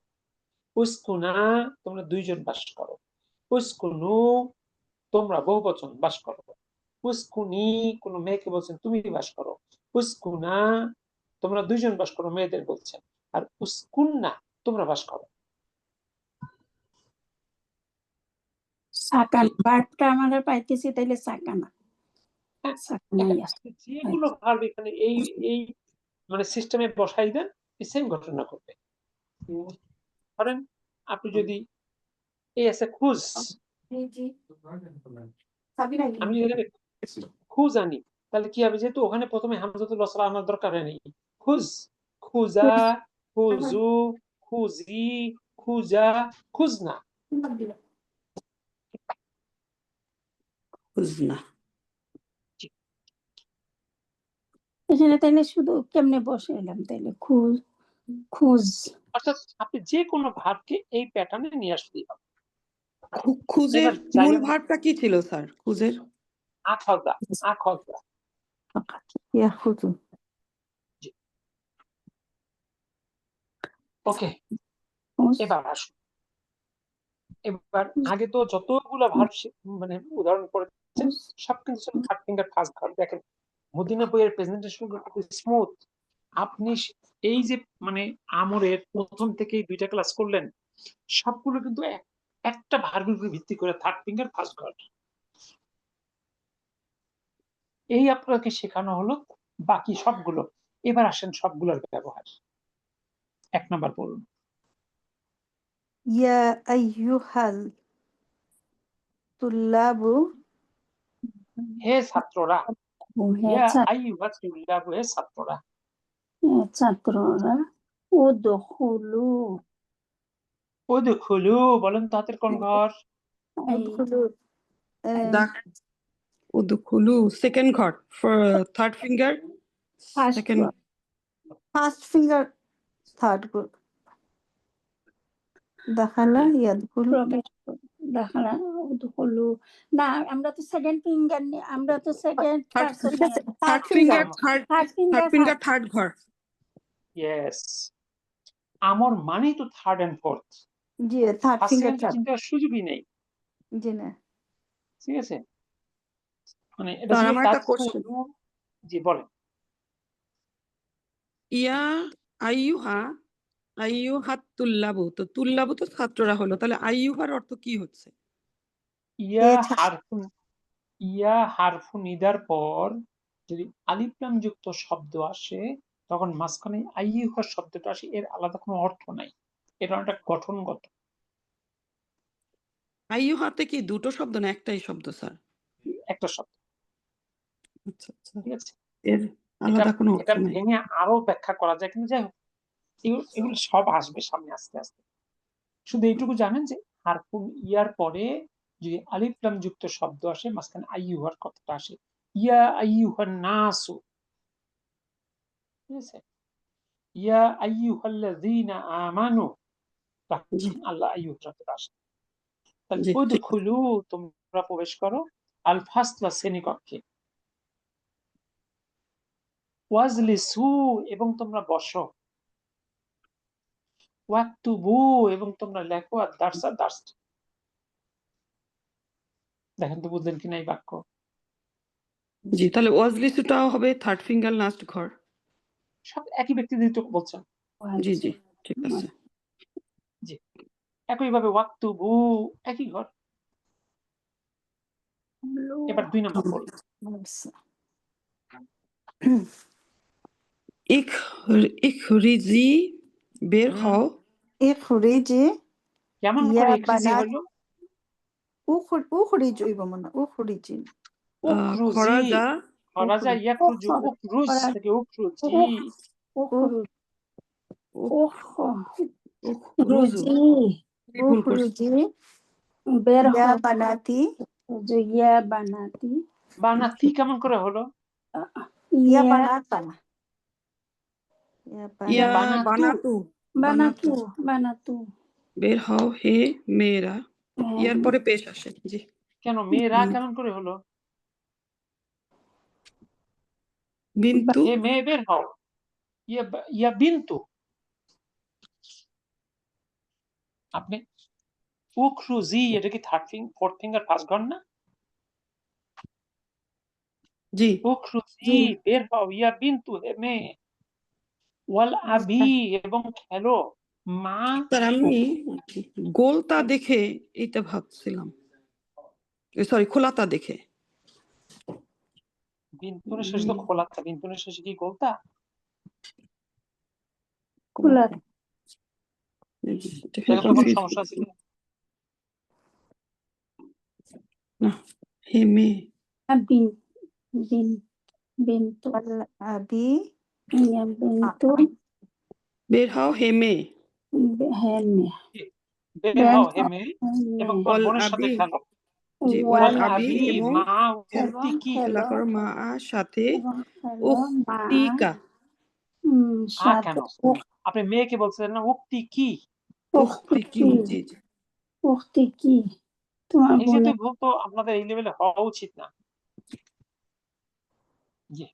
উস্কুনা তোমরা দুইজন বাস করো, উস্কুনু তোমরা বহুবচন বাস করো, উস্কুনি কোনো মেয়েকে বলছেন তুমি বাস করো, উস্কুনা তোমরা দুইজন বাস করো মেয়েদের বলছেন, আর উস্কুন্না তোমরা বাস করো। সাকান ভার্বটা আমরা পাইতেছি, তাইলে সাকানা হ্যাঁ, সাকানাই আছে। আপনি যেগুলো ভার্ব এখানে এই এই মানে সিস্টেমে বসাই দেন, সেম ঘটনা ঘটবে। ধরেন আপনি যদি এই আছে খুঁজ, আমি যদি এখানে খুঁজ আনি তাহলে কি হবে, যেহেতু ওখানে প্রথমে হামজাতুল ওয়াসল আনার দরকার নেই, খুঁজ, খুজা, খুজু, খুজি, খুজা, খুজনা। খুজনা। এখানে তাইলে শুধু কেমনে বসে এলাম, তাইলে খুঁজ, খুঁজ। অর্থাৎ আপনি যে কোনো ভার্বকে এই প্যাটার্নে নিয়ে আসতেই হবে। খুঁজের এবার মূল জায়গা ভার্বটা কি ছিল স্যার? খুঁজের আখজা, আখজা। ইয়াখুযু। ওকে, খুঁজ, এবার আসুন। এবার আগে তো যতগুলো ভার্ব মানে উদাহরণ করেছেন সব কিন্তু থার্ড ফিঙ্গার ফার্স্ট ভার্ব। দেখেন মদিনা বইয়ের প্রেজেন্টেশন খুব স্মুথ। আপনি এই যে মানে আমরের প্রথম থেকেই দুইটা ক্লাস করলেন, সবগুলো কিন্তু একটা ভার্বের উপর ভিত্তি করে থার্ড ফিঙ্গার ফার্স্ট ভার্ব। এই আপনাকে শেখানো হলো বাকি সবগুলো। এবার আসেন সবগুলোর ব্যবহার। 1 নাম্বার বলুন। ইয়া আইয়ুহাল তুল্লাবু। হে ছাত্ররা, হে ইয়া আইয়ুহা তুল্লাবু, হে ছাত্ররা। ছাত্ররা, উদখুলু, উদখুলু বলেন তো হাতের কোন ঘর? উদখুলু। উদখুলু সেকেন্ড ঘর, third finger second, first finger third group. দাখালা ইয়াদখুলু। প্রবেশ দেখালা, উদখুলু না, আমরা তো সেকেন্ড ফিঙ্গার, আমরা তো second person, third finger third third finger, finger third ঘর। ইয়েস, আমর মানেই তো থার্ড এন্ড ফোর্থ। জি third first finger second third. চিন্তার সুযোগই নেই। জি না। ঠিক আছে, মানে এটা স্যার ছিল আমার একটা কোশ্চেন। জি বলেন। ইয়া আইয়ুহা, আইয়ুহাত তুল্লাবু, তো তুল্লাবু তো ছাত্ররা হলো, তাহলে আইয়ুহার অর্থ কি হচ্ছে? ইয়া হারফু নিদার পর যদি আলিফ লাম যুক্ত শব্দ আসে, তখন মাঝখানে আইয়ুহা শব্দটা আসে, এর আলাদা কোনো অর্থ নাই, এটা একটা গঠনগত। আইয়ুহাতে কি দুটো শব্দ না একটাই শব্দ স্যার? একটা শব্দ। আচ্ছা আচ্ছা, ঠিক আছে, এর আলাদা কোনো অর্থ এটা নাই। ভেঙে আরো ব্যাখ্যা করা যায়, কিন্তু যাই হোক এগুলো সব আসবে সামনে আস্তে আস্তে। শুধু এইটুকু জানেন যে হারফুন ইয়ার পরে যদি আলিফ লাম যুক্ত শব্দ আসে, মাঝখানে আইয়ুহার কথাটা আসে, ইয়া আইয়ুহান নাসু। ঠিক আছে, ইয়া আইয়ুহাল্লাযীনা আমানু, আল্লাহ আইয়ুহ শব্দটা আসে। তাহলে জি, ঠিক। উদখুলু তোমরা প্রবেশ করো, আল ফাসলা শ্রেণীকক্ষে, ওয়াজলিসু এবং তোমরা বসো, ওয়াকতুবু এবং তোমরা লেখো, আর দারসা দার্স। দেখেন তো বুঝলেন কিনা এই বাক্য? জি, তাহলে ওয়াজলিসুটাও হবে থার্ড ফিঙ্গার লাস্ট ঘর। সব একই ব্যক্তি দিতে বলছেন। জি জি, ঠিক আছে। জি, একইভাবে ওয়াকতুবু একই ঘর। এবার 2 নম্বর বলুন। ইখরিজি বের হও। ইখরিজি। কেমন করে ইখরিজি হলো? উখরিজ হইব মনে, উখরিজি। উখরুজি, খরাজা, খরাজা ইয়াখরুজু, উখরুজ থেকে উখরুজি। উখরুজি বের ইয়া হও, বানাতি। ইয়া বানাতি, বানাতি কেমন করে হলো? ইয়া বানাতা। ইয়া বানাতু। বানাতু, বানাতু, বানাতু। বের হও হে মেয়েরা, ইয়ার পরে পেশ আসে। জি, কেন মেয়েরা কেমন করে হলো? বিন্তু, হে মেয়ে বের হও, ইয়া বিন্তু। আপনি উখরুজি, এটা কি ফোর্থ ফিঙ্গার ফার্স্ট ঘর না? জি উখরুজি, বের হও, ইয়া বিন্তু, হে মেয়ে, ওয়াল আবি, এবং খেলো, মা স্যার আমি গোলতা দেখে এটা ভাবছিলাম, সরি খোলাতা দেখে। বিন্তুনের শেষে তো খোলাতা, বিন্তুনের শেষে কি গোলতা? খোলা দেখো তো কোনো সমস্যা আছে কি? না, হে মেয়ে বিন বিন বিন্তু আবি ইয়া বিন্তু বের হও হে মেয়ে, হেনে বের হও হে মেয়ে, এবং তোমার ওয়াল বোনের সাথে আবি, খেলো। জি ওয়াল ওয়াল আবি আবি, এবং মা এবং উক্তি, খেলা খেলো করো মা সাথে এবং খেলো মা উক্তিকা, কেন সাথে আপনি মেয়েকে বলছেন না উক্তি কি? উক্তি কি, জি জি। উক্তি কি তোমার এই যে বোনের তুই ভুল তো আপনাদের এই লেভেলে হওয়া উচিত না। জি,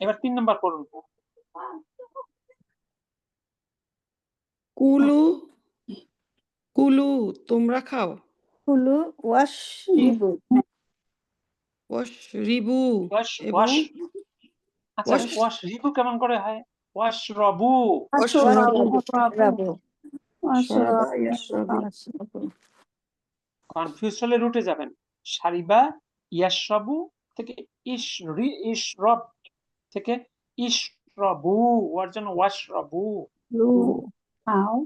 এবার 3 নাম্বার পড়ুন। কুলু কুলু তোমরা খাও, কুলু ওয়াশরিবু ওয়াশ রিবু ওয়াশ এবং ওয়াশ আচ্ছা, ওয়াশ ওয়াশ রিবু কেমন করে হয়? ওয়াশ রবু, ওয়াশরাবু, ওয়াশরাবু শরাবা ইয়াশরাবি, ওয়াশরাবু কনফিউজ হলে রুটে যাবেন। সারিবা ইয়াশরাবু থেকে ইশরব থেকে ইশরবু, ওর জন্য ওয়াশরাবু। খাও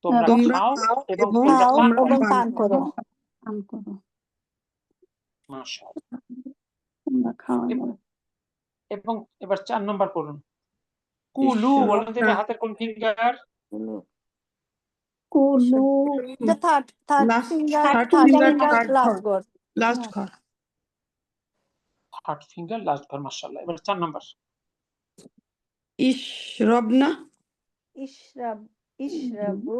তোমরা তোমরা খাও খাও এবং এবং তোমরা খাও পান এবং করো। পান করো। পান করো মাশাআল্লাহ। তোমরা খাও এবং এবার 4 নাম্বার পড়ুন। কুলু, বলেন তো এবার হাতের কোন ফিঙ্গার? কুলু এটা third last finger third third finger finger third last ঘর, ঘর লাস্ট ঘর। থার্ড ফিঙ্গার লাস্ট ঘর, মাশাআল্লাহ। এবার 4 নাম্বার। ইশরবনা, ইশরাবু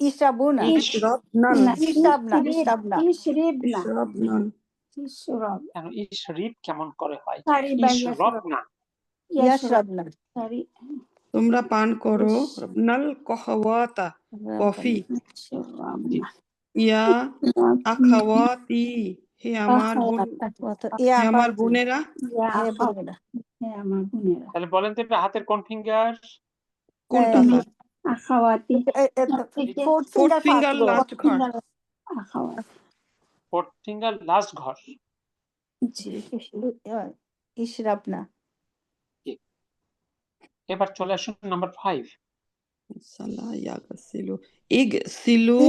ইশরাবু না ইশরবনাল, ইশরাবনা ইশরাবনা ইশরিবনা ইশরবনাল, ইশরব কেন ইশরিব কেমন করে হয়? সারিবা ইশরব না, ইয়াশরাবনা সারি তোমরা পান করো নাল কহওয়াতা, কফি, জি, ইয়া আখাওয়াতি, হে আমার বোন, ইয়া হে আমার বোনেরা, হে বোনেরা আমার বোনেরা তাহলে বলেন তো এটা হাতের কোন ফিঙ্গার? কোনটা স্যার? আখাওয়াতি ফোর্থ ফিঙ্গার লাস্ট ঘর। আখাওয়াতি ফোর্থ ফিঙ্গার লাস্ট ঘর। জি ইশরাবনা এবার চলে আসুন নাম্বার 5। সালা ইয়াগসিলু, ইগসিলু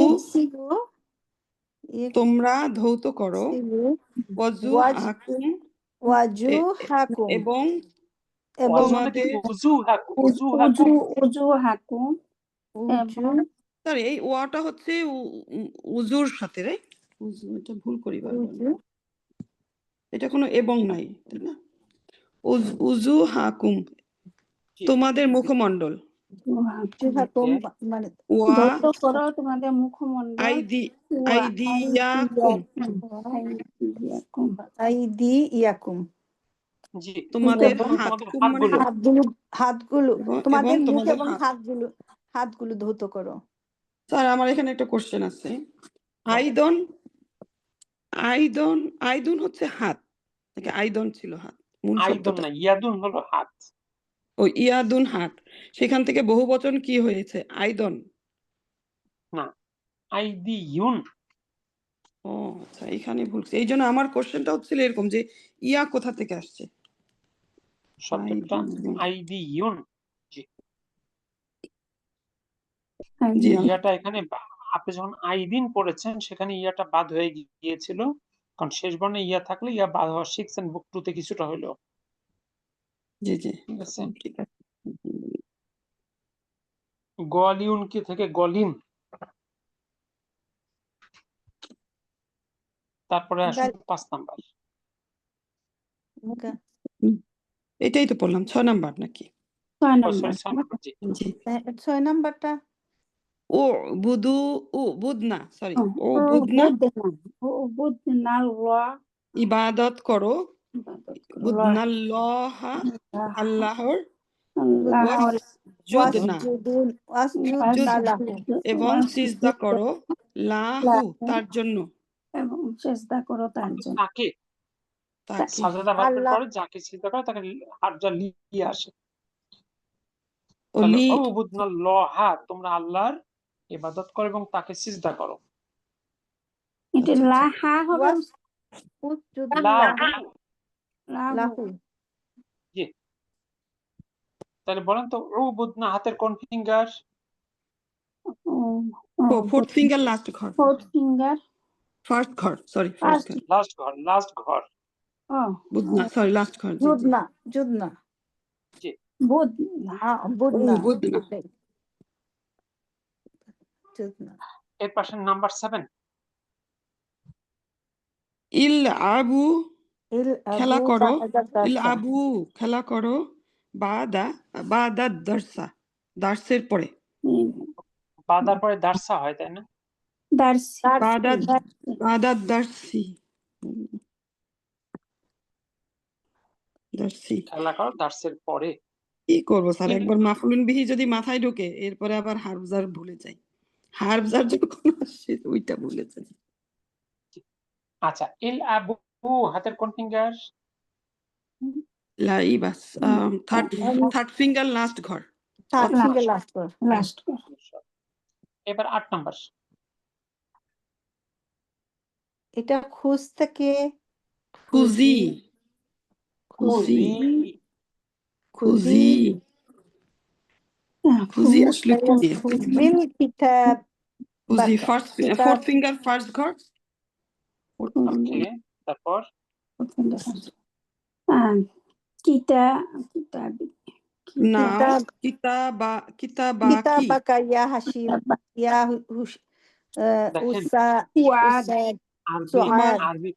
তোমরা ধৌত করো, ওয়াজু হাকুম ওয়াজু হাকুম এবং এবং তোমাদের উজু হাকুম, উজু উজু হাকুম। উজু হাকুম উজু স্যার এই ওয়াটা হচ্ছে উজুর সাথে, রাইট? উজু, এটা ভুল করি বারবার, উজু এটা কোনো এবং নাই, তাই না? উজু হাকুম জি, তোমাদের মুখমণ্ডল, হাকুম মানে ওয়া ধৌত করো তোমাদের মুখমণ্ডল আইদি আইদিয়াকুম আইদি ইয়াকুম জি, তোমাদের এবং তোমাদের হাতকুম মানে হাতগুলো। হাতগুলো এবং তোমাদের মুখ তোমাদের এবং হাত। হাতগুলো ধৌত করো। স্যার আমার এখানে একটা কোশ্চেন আছে। আইদন আইদন আইদুন হচ্ছে হাত নাকি আইদন ছিল হাত? মূল আইদুন শব্দটা না, ইয়াদুন হলো হাত। ও ইয়াদুন হাত, সেখান থেকে বহুবচন কি হয়েছে? আইদন। না, আইদিউন। ও আচ্ছা, এখানে ভুল, এই জন্য আমার কোশ্চেনটা হচ্ছিল এরকম যে ইয়া কোথা থেকে আসছে। শব্দটা আইদুন। আইদিউন। জি, জি ইয়াটা এখানে আপনি যখন আইদিন পড়েছেন সেখানে ইয়াটা বাদ হয়ে গিয়েছিল, কারণ শেষ বর্ণে ইয়া থাকলে ইয়া বাদ হওয়া শিখছেন বুক 2 তে কিছুটা হলো। জি জি ঠিক আছে। ঠিক আছে। গলিউন কি থেকে গলিন। তারপরে আসুন 5 নাম্বার। এটাই তো বললাম 6 নাম্বার নাকি? 6 ও নম্বর সরি, 6 নাম্বার। জি, জি 6 নাম্বারটা ও বুদু ও বুদনা, সরি ও বুদনা বুদনাল ইবাদত করো, বুদনাল্লাহ আল্লাহর, আল্লাহর জুদনা ওয়াসজুদনা লাহু এবং সিজদা করো লাহু তার জন্য এবং চেষ্টা করো তার জন্য। তাকে তাকে সাজদা ভার্বের আল্লাহ পরে যাকে সিজদা করে তাকে হারজা লিয়ে আসে। ও তাহলে লি উবুদনা লহা, তোমরা আল্লাহর ইবাদত করো এবং তাকে সিজদা করো। এটা আচ্ছা, আচ্ছা। লাহা হবে ওয়াসজুদনা লাহু, লাহু। লাহু জি। তাহলে বলেন তো উবুদনা হাতের কোন ফিঙ্গার? ফোর্থ ফিঙ্গার লাস্ট ঘর ফোর্থ ফিঙ্গার ফার্স্ট ঘর সরি ফার্স্ট ফার্স্ট। ঘর লাস্ট ঘর, লাস্ট ঘর। বুদনা সরি লাস্ট ঘর জি জি জুদনা জুদনা জি। বুধ হ্যাঁ বুদনা বুদনা জুদনা এর পাশে নাম্বার 7 ইল আবু ইল খেলা আবু করো বাদা ইল দারসা আবু খেলা করো বাদা দারসা দার্সের পরে বাদার পরে দার্সা হয়, তাই না? দার্সি বাদা বাদা দার্সি দার্সি খেলা করো দার্সের পরে। কি করবো স্যার একবার মাফুলুন বিহি যদি মাথায় ঢোকে এরপরে আবার হার্বজার ভুলে যাই হার্বজার যখন আসে ওইটা ভুলে যাই আচ্ছা, ইল আবু হাতের কোন ফিঙ্গার? লাই বাস থার্ড ফিঙ্গার লাস্ট ঘর থার্ড Last. ফিঙ্গার লাস্ট কর লাস্ট। এবার 8 নাম্বার। এটা খুঁজ থেকে খুজি খুজি খুজি খুজি আসলে কি দিয়ে খুজিল কিতাব খুজি বাকা ফার্স্ট কিতাব ফোর্থ ফিঙ্গার ফার্স্ট ঘর ওকে, তারপর কিতা কিতাবি না কিতাব কিতাবা কিতাব কিতাবাকি বাকা ইয়া হাসিম ইয়া হুস দেখেন উসাদ আরবি সুআদ আরবি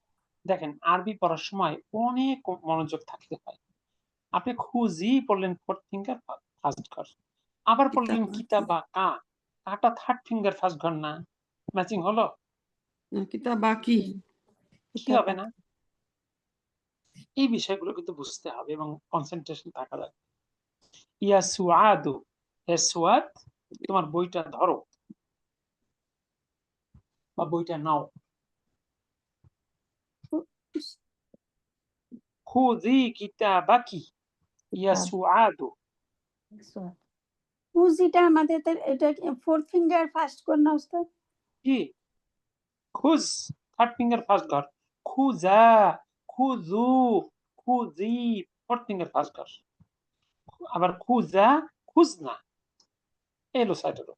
দেখেন আরবি পড়ার সময় অনেক মনোযোগ থাকতে হয়। আপনি খুজি পড়লেন ফোর্থ ফিঙ্গার ফার্স্ট ঘর, আবার পড়লেন কিতাবা কা, কাটা থার্ড ফিঙ্গার ফার্স্ট ঘর না, ম্যাচিং হলো? কিতাবাকি কি হবে না? এই বিষয়গুলো কিন্তু বুঝতে হবে এবং কনসেন্ট্রেশন থাকা লাগবে। ইয়া সুআদু, হে সুআদ তোমার বইটা ধরো বা বইটা নাও। খুজি কিতাবাকি ইয়া সুআদু। খুজিটা আমাদের এটা ফোর্থ ফিঙ্গার ফার্স্ট কর না উস্তাদ? কি খুজ থার্ড ফিঙ্গার ফার্স্ট ঘর, খুজা খুজু খুজি ফোর্থ ফিঙ্গার ফার্স্ট ঘর, আবার খুজা খুজনা এলো সাইডের।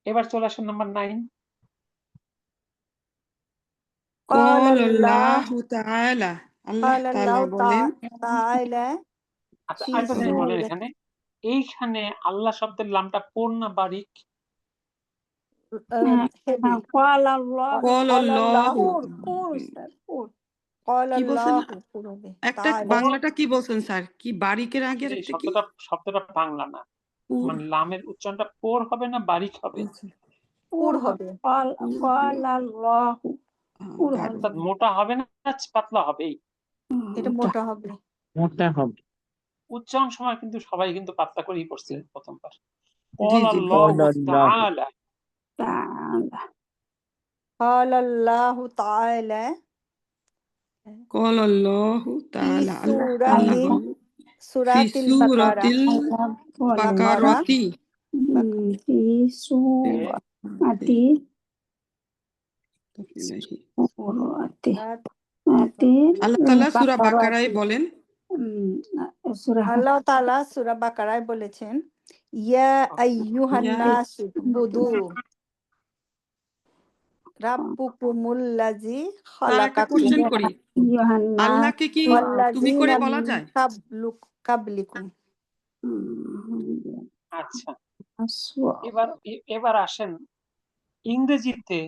এবার চলে আসেন নাম্বার 9। ক্বালাল্লাহু তাআলা আল্লাহ তাআলা বলেন আচ্ছা, আরেকটা জিনিস বলেন এখানে, এইখানে আল্লাহ শব্দের লামটা পূর্ণ না বারিক? ক্বালাল্লাহু কি বলছেন একটা বাংলাটা কি বলছেন স্যার কি বারিকের আগের এই একটা কি শব্দটা বাংলা না, মানে লামের উচ্চারণটা পোর হবে না বারিক হবে? পুর হবে অর্থাৎ মোটা হবে না পাতলা হবে? এটা মোটা হবে মোটা হবে। উচ্চারণ সময় কিন্তু সবাই কিন্তু পাতলা করেই পড়ছিলেন প্রথমবার। জি জি ক্বালাল্লাহু তাআলা ক্বালাল্লাহু তাআলা সূরাতিল বাকারাতি আল্লাহ তাআলা সূরা বাকারায় বলেন, আল্লাহ তাআলা সূরা বাকারায় বলেছেন ইয়া আইয়ুহান নাস বুদু রাব্বুকুমুল্লাযী একটা খালাকাকুম কোশ্চেন করি আল্লাহকে কি তুমি করে বলা যায়? কাবলিকুম। আচ্ছা, এবার আসেন ইংরেজিতে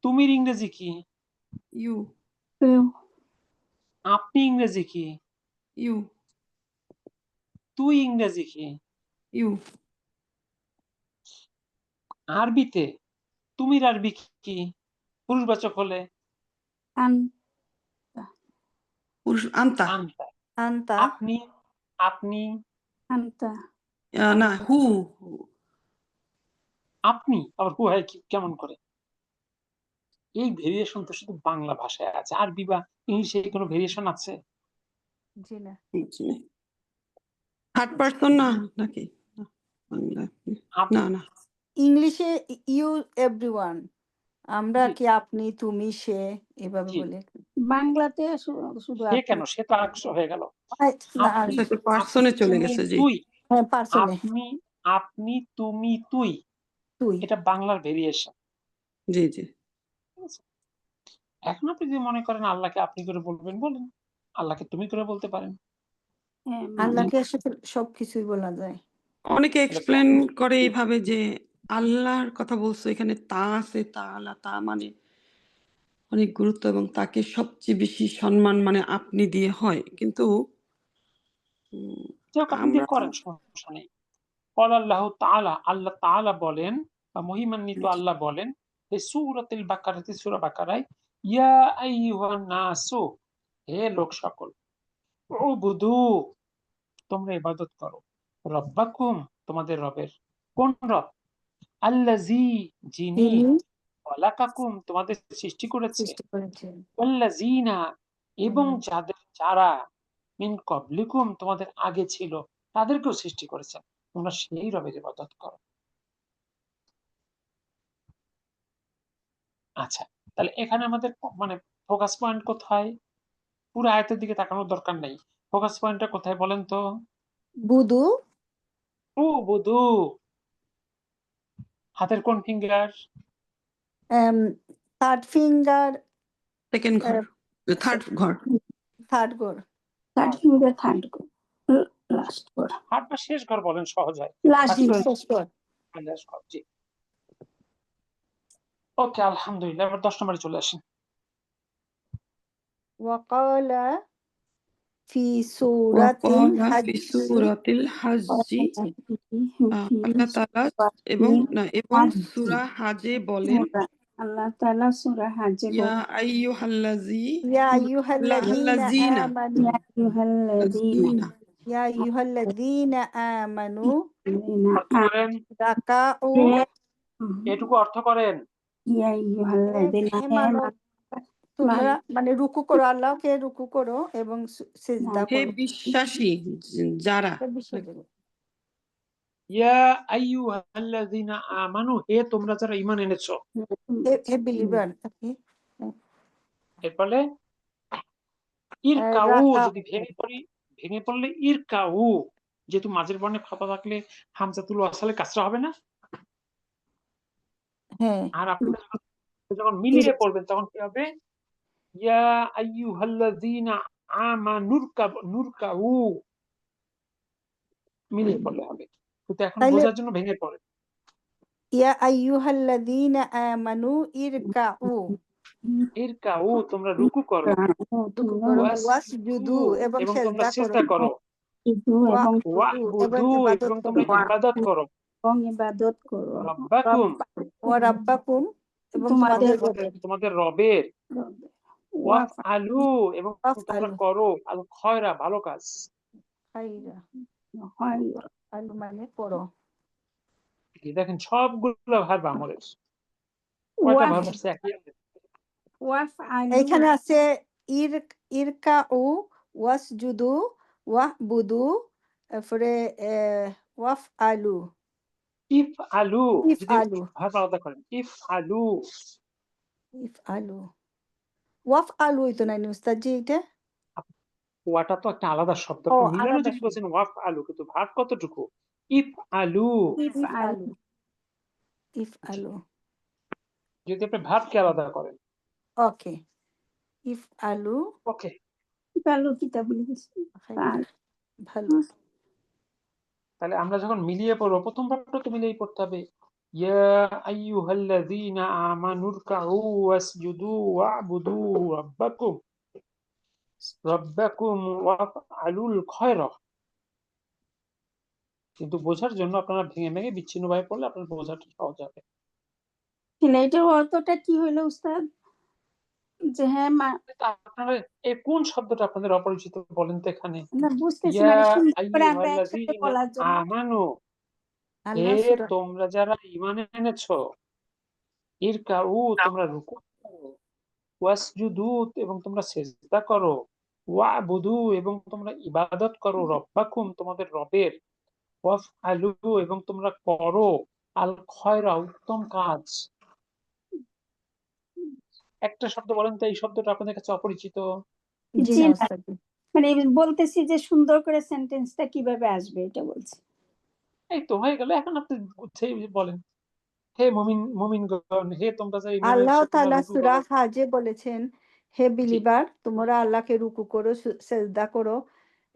তুমির ইংরেজি কি? ইউ আপনি ইংরেজি কি? ইউ তুই ইংরেজি কি? ইউ আরবিতে তুমির আরবি কি পুরুষবাচক হলে? পুরুষ আনতা আনতা। আন্তা আপনি আপনি আন্তা না হু আপনি আবার হু হয় কেমন করে? এই ভেরিয়েশন তো শুধু বাংলা ভাষায় আছে, আরবি বা ইংলিশে কোনো ভেরিয়েশন আছে? জি না থার্ড পারসন না নাকি না, বাংলা না না ইংলিশে ইউ এভরিওয়ান, আমরা জি। কি আপনি তুমি সে এভাবে জি। বলি। বাংলাতে শুধু সে আপনি। কেন? সে তো আরেকশ হয়ে গেল। না, আপনি পার্সনে চলে তুমি, গেছে জি তুই, হ্যাঁ পার্সনে আপনি তুমি তুই, তুই এটা বাংলার ভেরিয়েশন। জি জি এখন আপনি যদি মনে করেন আল্লাহকে আপনি করে বলবেন, বলেন। আল্লাহকে তুমি করে বলতে পারেন। হ্যাঁ, আল্লাহকে সাথে সবকিছুই বলা যায়। অনেকে এক্সপ্লেন করে এইভাবে যে আল্লাহর কথা বলছো, এখানে তা আছে, তা আল্লাহ, তা মানে অনেক গুরুত্ব এবং তাকে সবচেয়ে বেশি সম্মান মানে আপনি দিয়ে হয়, কিন্তু আপনি যে করেন সমস্যা নেই। আল্লাহ তাআলা, আল্লাহ তাআলা বলেন বা মহিমান্বিত আল্লাহ বলেন এই সূরাতুল বাকারাতে, সূরা বাকারায়, ইয়া আইয়ুহান নাসু, হে লোক সকল, উবুদু, তোমরা ইবাদত করো, রব্বাকুম, তোমাদের রবের। কোন রব? আল্লাযী, যিনি, তিনি খলাকাকুম, তোমাদের সৃষ্টি করেছে, সৃষ্টি করেছেন, ওয়াল্লাযীনা, এবং যারা, মিন ক্বাবলিকুম, তোমাদের আগে ছিল, তাদেরকেও সৃষ্টি করেছেন। তোমরা সেই রবের ইবাদত করো। আচ্ছা, তাহলে এখানে আমাদের মানে ফোকাস পয়েন্ট কোথায়? পুরো আয়াতের দিকে তাকানোর দরকার নেই, ফোকাস পয়েন্টটা কোথায় বলেন তো? বুধু উবুদু, হাতের কোন ফিঙ্গার? থার্ড ফিঙ্গার, সেকেন্ড ঘর, থার্ড ঘর, থার্ড গোর, থার্ড ফিঙ্গার, থার্ড লাস্ট ঘর, হাত বা শেষ ঘর বলেন, সহজ হয়। লাস্ট ঘর। শেষ গোর। শেষ ঘর, জি। ওকে, আলহামদুলিল্লাহ। এবার 10 নম্বরে চলে আসেন। ওয়াকালা ফি সূরাতিল হাজ, ফি সূরাতিল হাজ্জি, আল্লাহ তাআলা এবং সূরা হাজে বলেন, আল্লাহ তাআলা সূরা হাজে ইয়া বলেন, ইয়া আইয়ুহাল্লাযীনা আমানু, ইয়া আইয়ুহাল্লাযীনা আমানু অর্থ করেন, রাকাউ, এটুকু অর্থ করেন। ইয়া আইয়ুহাল্লাযীনা হে মানব, তোমরা মানে রুকু করো, আল্লাহকে রুকু করো এবং সিজদা হে করো। বিশ্বাসী যারা, বিশ্বাস করো। ইয়া আইয়ুহাল্লাযীনা আমানু, হে তোমরা যারা ঈমান এনেছো। হে বিলিভার, ওকে। এরপরে ইরকাউ, যদি ভেঙে পড়লে ইরকাউ, যেহেতু মাঝের বর্ণে ফাতা থাকলে হামজাতুল ওয়াসালে কাসরা হবে না। হ্যাঁ, আর আপনি যখন মিলিয়ে পড়বেন তখন কি হবে? ইয়া আইয়ুহাল্লাযীনা নুরকাউ, মিলিয়ে পড়লে হবে। কিন্তু এখন তাইলে বোঝার জন্য ভেঙে পড়ে। ইয়া আইয়ুহাল্লাযীনা আমানু ইরকাউ, ইরকাউ, তোমরা রুকু করো, রুকু করো, ওয়াসজুদু এবং এবং তোমরা সিজদা করো, সিজদা করো, এবং ওয়াবুদু, ইবাদত এবং করো, তোমরা ইবাদত করো, এবং ইবাদত করো, রব্বাকুম, ওয়া রাব্বাকুম, এবং তোমাদের তোমাদের রবের, ওয়াফআলু, এবং তোমরা করো আল খয়রা, ভালো কাজ। খাইরা, হয় আলু মানে করো। দেখেন সবগুলো ভার্ব আমলের। কয়টা ভার্ব আছে? একই। এইখানে আছে ইরকাউ, ওয়াসজুদু, ওয়াহবুদু, তারপরে ওয়াফআলু, ইফআলু, যদি ইফআলু, ভার্ব আলাদা করেন, ইফআলু, ইফআলু, ওয়াফআলু হইতো না উস্তাদ জি, এটা ওয়াটা তো একটা আলাদা শব্দ, ও মিলানো আলাদা যদি বলছেন ওয়াফআলু, কিন্তু ভার্ব কতটুকু? ইফআলু, ইফআলু, ইফআলু, যদি আপনি ভার্বকে আলাদা করেন। ওকে, ইফআলু, ওকে, ভালো কিতাব লিখেছি। ভালো। তাহলে আমরা যখন মিলিয়ে পড়বো, প্রথম ভার্বটা তো মিলিয়ে পড়তে হবে। ইয়া আইয়ুহাল্লাযীনা আমানু রকাউ ওয়াসজুদু ওয়াবুদু রব্বাকুম ওয়াফআলুল খয়রা। কিন্তু বোঝার জন্য আপনারা ভেঙে ভেঙে বিচ্ছিন্নভাবে পড়লে আপনার বোঝাটা সহজ হবে। এটার অর্থটা কি হলো উস্তাদ? যে হ্যাঁ তা আপনারা এই কোন শব্দটা আপনাদের অপরিচিত বলেন তো এখানে? না বুঝতেছি ইয়া মানে সুন্দর করে আমরা একসাথে আইয়ুহাল্লাযীনা বলার জন্য। আমানু, হে আল্লাহ সূরা তোমরা যারা ঈমান এনেছো, ইরকাউ তোমরা রুকু করো, ওয়াসজুদু এবং তোমরা সিজদা করো, ওয়াবুদু এবং তোমরা ইবাদত করো রব্বাকুম তোমাদের রবের, ওয়াফআলু এবং তোমরা করো আল খয়রা উত্তম কাজ। একটা শব্দ বলেন তো এই শব্দটা আপনাদের কাছে অপরিচিত? জি জি না না, ওস্তাদ জি। মানে বলতেছি যে সুন্দর করে সেন্টেন্সটা কিভাবে আসবে এটা বলছি। এই তো হয়ে গেল, এখন আপনি সেই বলেন, হে মুমিনগণ, হে তোমরা যারা ঈমান আল্লাহ এনেছো তোমরা তাআলা রুকু সূরা করো। হাজে বলেছেন, হে জি, বিলিভার তোমরা আল্লাহকে রুকু করো, সেজদা করো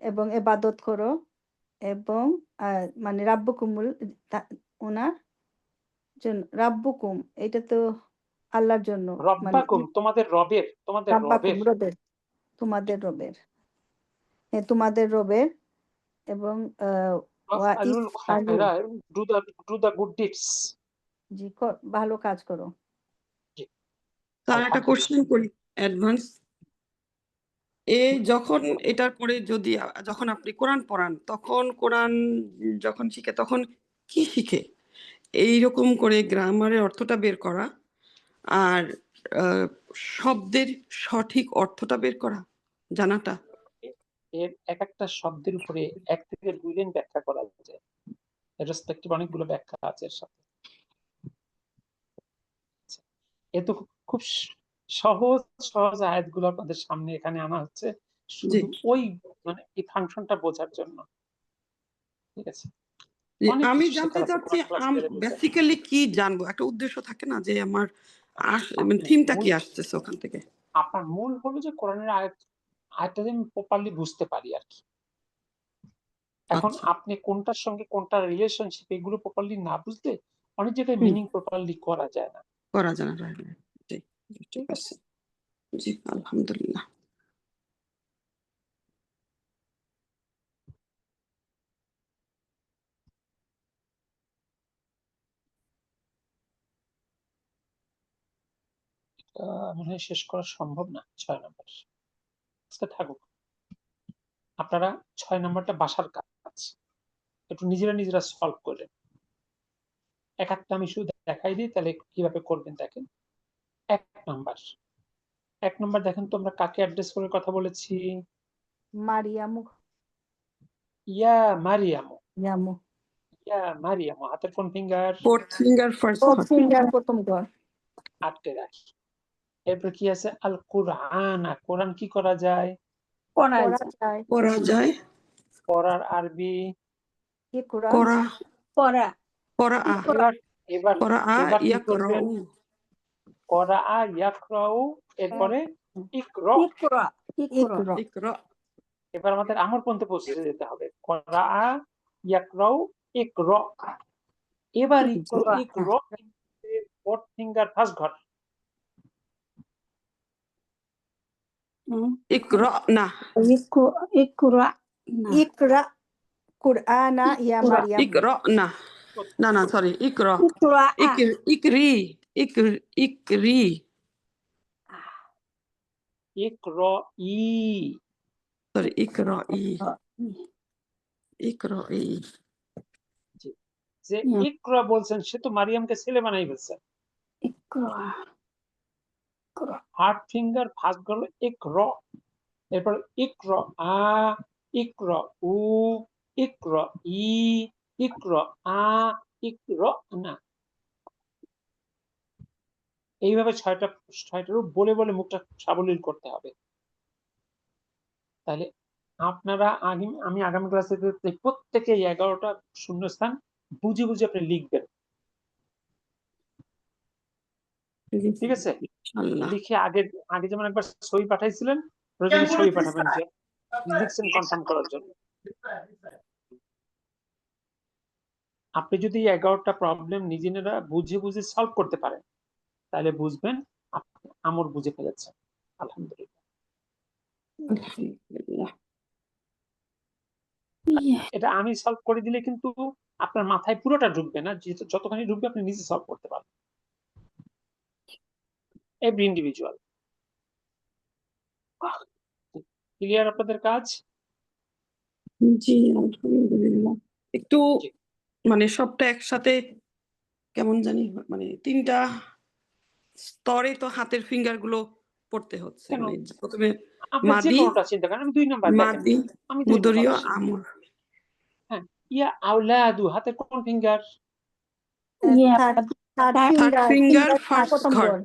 এবং ইবাদত করো এবং মানে রাব্বুকুমুল ওনার জন্য রাব্বুকুম, এটা তো আল্লাহর জন্য, মানে রব্বাকুম তোমাদের রবের, তোমাদের রাব্বাকুম রবের। রবের, তোমাদের রবের, হ্যাঁ তোমাদের রবের এবং ওয়া ওয়াফআলুল আলু খয়রা, ডু দা গুড ডিডস। জি ভালো কাজ করো। জি, তার একটা আলহামদুলিল্লাহ। কোশ্চেন করি অ্যাডভান্স। যখন এটার পরে যদি যখন আপনি কোরআন পড়ান তখন কোরআন যখন শিখে তখন কি শিখে? এইরকম করে গ্রামারের অর্থটা বের করা আর আহ, শব্দের সঠিক অর্থটা বের করা জানাটা। এর এক একটা শব্দের উপরে 1 থেকে 2 দিন ব্যাখ্যা করা যায়। রেসপেক্টিভ অনেকগুলো ব্যাখ্যা আছে এর সাথে। এ তো খুব সহজ সহজ আয়াতগুলো আপনাদের সামনে এখানে আনা হচ্ছে জি শুধু ওই মানে এই ফাংশনটা বোঝার জন্য। ঠিক আছে, জি, অনেক আমি কিছু জানতে শেখার আছে চাচ্ছি কোরআন ক্লাস পেলে বুঝেন। বেসিক্যালি কি জানবো, একটা উদ্দেশ্য থাকে না যে আমার আপনি থিমটা মূল কি আসতেছে ওখান থেকে। আপনার মূল হলো যে কোরআনের আয়াতটা যেন প্রপারলি বুঝতে পারি আর কি। এখন আচ্ছা, আপনি কোনটার সঙ্গে কোনটা রিলেশনশিপ এগুলো প্রপারলি না বুঝলে অনেক জায়গায় হুম, মিনিং প্রপারলি করা যায় না। করা জানা যায় না। জি ঠিক ঠিক আছে। আছে, জি আলহামদুলিল্লাহ। মনে হয় শেষ করা সম্ভব না 6 নম্বর। আজকে থাকুক, আপনারা 6 নম্বরটা বাসার কাজ একটু নিজেরা নিজেরা সলভ করলেন। একটা আমি শুধু দেখাই দিই তাহলে কিভাবে করবেন দেখেন। 1 নম্বর দেখেন তো আমরা কাকে অ্যাড্রেস করে কথা বলেছি? মারিয়ামু ইয়া মারিয়ামু, ইয়ামু ইয়া মারিয়ামু হাতের কোন ফিঙ্গার ফোর্থ ফিঙ্গার ফার্স্ট ও ঘর। ফিঙ্গার প্রথম ঘর, আটকে রাখি। এরপর কি আছে? আল কুরআন, কোরআন কি করা যায়? পড়া পড়া যায়, যায়, পড়া যায়। পড়ার আরবি। কোরআন করা পড়া করা আ এবার এবার করা আ এবার কি করবেন? ইয়াকরাউ। করা আ ইয়াকরাউ, এরপরে ইকরা। ইকরা, ইকরা, ইকরা ইকরা। এবার আমাদের আমর পন্থে পৌঁছে যেতে হবে। করা আ ইয়াকরাউ ইকরা। এবার ইকরা, ইকরা ফোর্থ ফিঙ্গার ফার্স্ট ঘর। ইকরা না ইকরা না, ইকরা কুরআনা ইয়া ইকরা, মারিয়াম, ইকরা না না না সরি ইকরা ইকরা ইকরি ইকরি ইকরা ই। সরি ইকরা ইকরা জি, যে ইকরা বলছেন সে তো মারিয়ামকে ছেলে বানাই ফেলছেন। ইকরা, হার্ট ফিঙ্গার ফার্স্ট গেল ইকরা, এরপর ইকরা আ, ইকরা উ, ইকরা ই, ইকরা আ, ইকরা না। এইভাবে ছয়টা রূপ বলে বলে মুখটা সাবলীল করতে হবে। তাহলে আপনারা আমি আগামী ক্লাসে প্রত্যেকে 11টা শূন্যস্থান বুঝে বুঝে আপনি লিখবেন। ঠিক আছে, ইনশাআল্লাহ। লিখে আগে আগে যেমন একবার সই পাঠাইছিলেন প্রয়োজনে সই পাঠাবেন যে লিখছেন কনফার্ম করার জন্য। আপনি যদি 11টা প্রবলেম নিজেরা বুঝে বুঝে সলভ করতে পারেন তাহলে বুঝবেন আপনি আমর বুঝে ফেলেছেন। আলহামদুলিল্লাহ। আলহামদুলিল্লাহ। এটা আমি সলভ করে দিলে কিন্তু আপনার মাথায় পুরোটা ঢুকবে না, যতখানি ঢুকবে আপনি নিজে সলভ করতে পারবেন, এভরি ইন্ডিভিজুয়াল। ক্লিয়ার আপনাদের কাজ? জি আলহামদুলিল্লাহ। একটু জি। মানে সবটা একসাথে কেমন জানি মানে 3টা স্তরে তো হাতের ফিঙ্গার গুলো পড়তে হচ্ছে। কেন? মানে প্রথমে আপনি যে মাদি, কোনোটা চিন্তা করেন, আমি 2 নাম্বার দেখেন, মাদি, আমি 2 নাম্বার মুদরীয়, আসি। আমর। হ্যাঁ, ইয়া আওলাদু হাতের কোন ফিঙ্গার? ইয়ে থার্ড third ফিঙ্গার ফার্স্ট প্রথম ঘর। ঘর।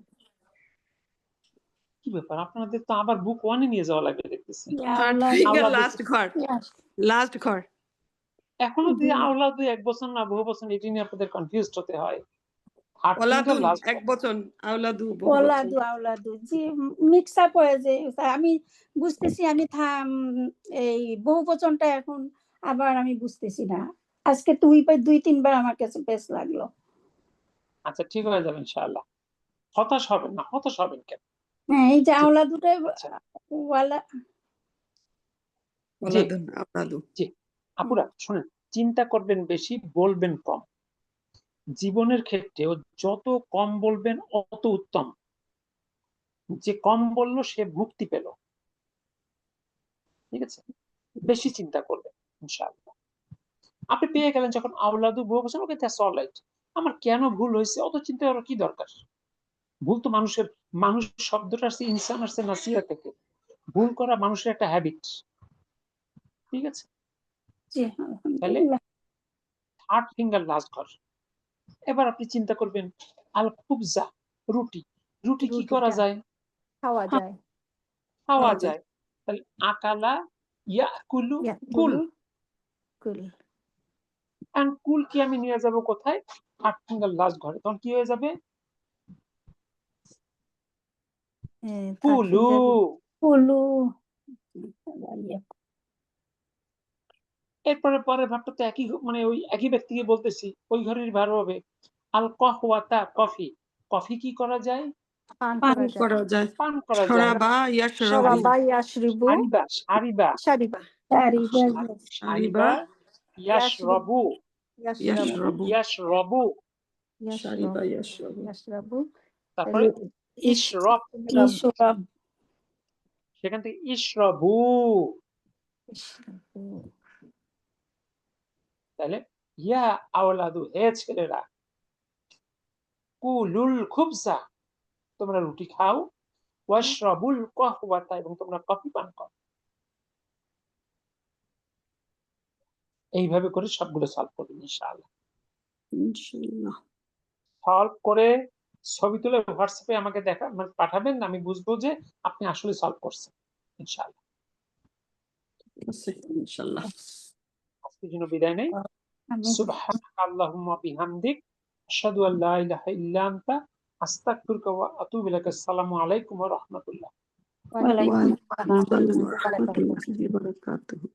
কি ব্যাপার, আপনাদের তো আবার বুক 1 এ নিয়ে যাওয়া লাগবে দেখতেছি। থার্ড আওলাদ ফিঙ্গার আওলাদু লাস্ট ঘর, লাস্ট ঘর। এখনো যদি জি। আওলাদু 1 বছর না বহু বছর, এটি নিয়ে আপনাদের কনফিউজড হতে হয়। থার্ড ফিঙ্গার ওলাদুন লাস্ট এক বচন, আওলাদু বহু বচন। আওলাদু জি, মিক্স আপ হয়ে যে আমি বুঝতেছি, আমি এই বহু বচনটা এখন আবার আমি বুঝতেছি না। আজকে 2-3 বার আমার কাছে বেশ লাগলো। আচ্ছা, ঠিক হয়ে যাবে ইনশাআল্লাহ। হতাশ হবেন না, হতাশ হবেন কেন? হ্যাঁ, এই যে জি। আওলাদুটা আচ্ছা, ওয়ালা জি ওলাদুন, আওলাদু। জি আপুরা শুনেন, চিন্তা করবেন বেশি, বলবেন কম। জীবনের ক্ষেত্রেও যত কম বলবেন অত উত্তম। যে কম বলল সে মুক্তি পেল। ঠিক আছে, বেশি চিন্তা করবেন ইনশাআল্লাহ। আপনি পেয়ে গেলেন যখন আওলাদু বহু বছর, ওকে দ্যাটস অলরাইট। আমার কেন ভুল হয়েছে অত চিন্তা করার কি দরকার? ভুল তো মানুষের, মানুষ শব্দটা আসছে, ইনসান আসছে নাসিয়া থেকে। ভুল করা মানুষের একটা হ্যাবিট। ঠিক আছে, জি তাহলে আলহামদুলিল্লাহ। থার্ড ফিঙ্গার লাস্ট ঘর। এবার আপনি চিন্তা করবেন আল খুবজা, রুটি। রুটি কি করা রুটিটা যায়? খাওয়া যায়। খাওয়া খাওয়া যায়। যায়। তাহলে আকালা, ইয়াকুলু, কুল। ইয়াকুলু কুল। এন্ড কুল কি আমি নিয়ে যাব কোথায়? থার্ড ফিঙ্গার লাস্ট ঘরে। তখন কি হয়ে যাবে? থার্ড কুলু। ফিঙ্গার কুলু এরপরে পরের ভাবটা তো একই, মানে ওই একই ব্যক্তিকে বলতেছি, ওই ঘরের ভার হবে আল কহওয়াতা, কফি। কফি কি করা যায়? পান পান করা যায়। করা যায়। পান করা যায়। শরাবা ইয়াশরাবু, শরাবা ইয়াশরিবু সারিবা, সারিবা, শারিবা তারিবা শারিবা সারিবা, ইয়াশরাবু, ইয়াশরাবু ইয়াশরাবু, ইয়াশরাবু, শারিবা ইয়াশরাবু ইয়াশরাবু। ইয়াশরাবু। তারপরে ইশরব, ইশরাব সেখান থেকে ইশরবু। ইশরাবু। তাহলে ইয়া আওলাদু, হে ছেলেরা, কুলুল খুবসা, তোমরা রুটি খাও, ওয়াশরাবুল কাহওয়াতা, এবং তোমরা কফি পান করো। এইভাবে করে সবগুলো সলভ করবেন ইনশাআল্লাহ। ইনশাআল্লাহ। সলভ করে ছবি তুলে হোয়াটসঅ্যাপে আমাকে মানে পাঠাবেন, আমি বুঝবো যে আপনি আসলে সলভ করছেন ইনশাআল্লাহ। আছে ইনশাআল্লাহ। আজকের জন্য বিদায় নেই। আমি সুবহানাকা আল্লাহুম্মা বিহামদিক, আশহাদু আল্লা ইলাহা ইল্লা আনতা, আস্তাগফিরুকা ওয়া আতুবু ইলাইক। আসসালামু আলাইকুম ওয়া রাহমাতুল্লাহ। ওয়ালাইকুম ওয়ালাইকুম আসসালাম ওয়া ওয়া রাহমাতুল্লাহি ওয়া বারাকাতুহু। রাহমাতুল্লাহি ওয়া বারাকাতুহু।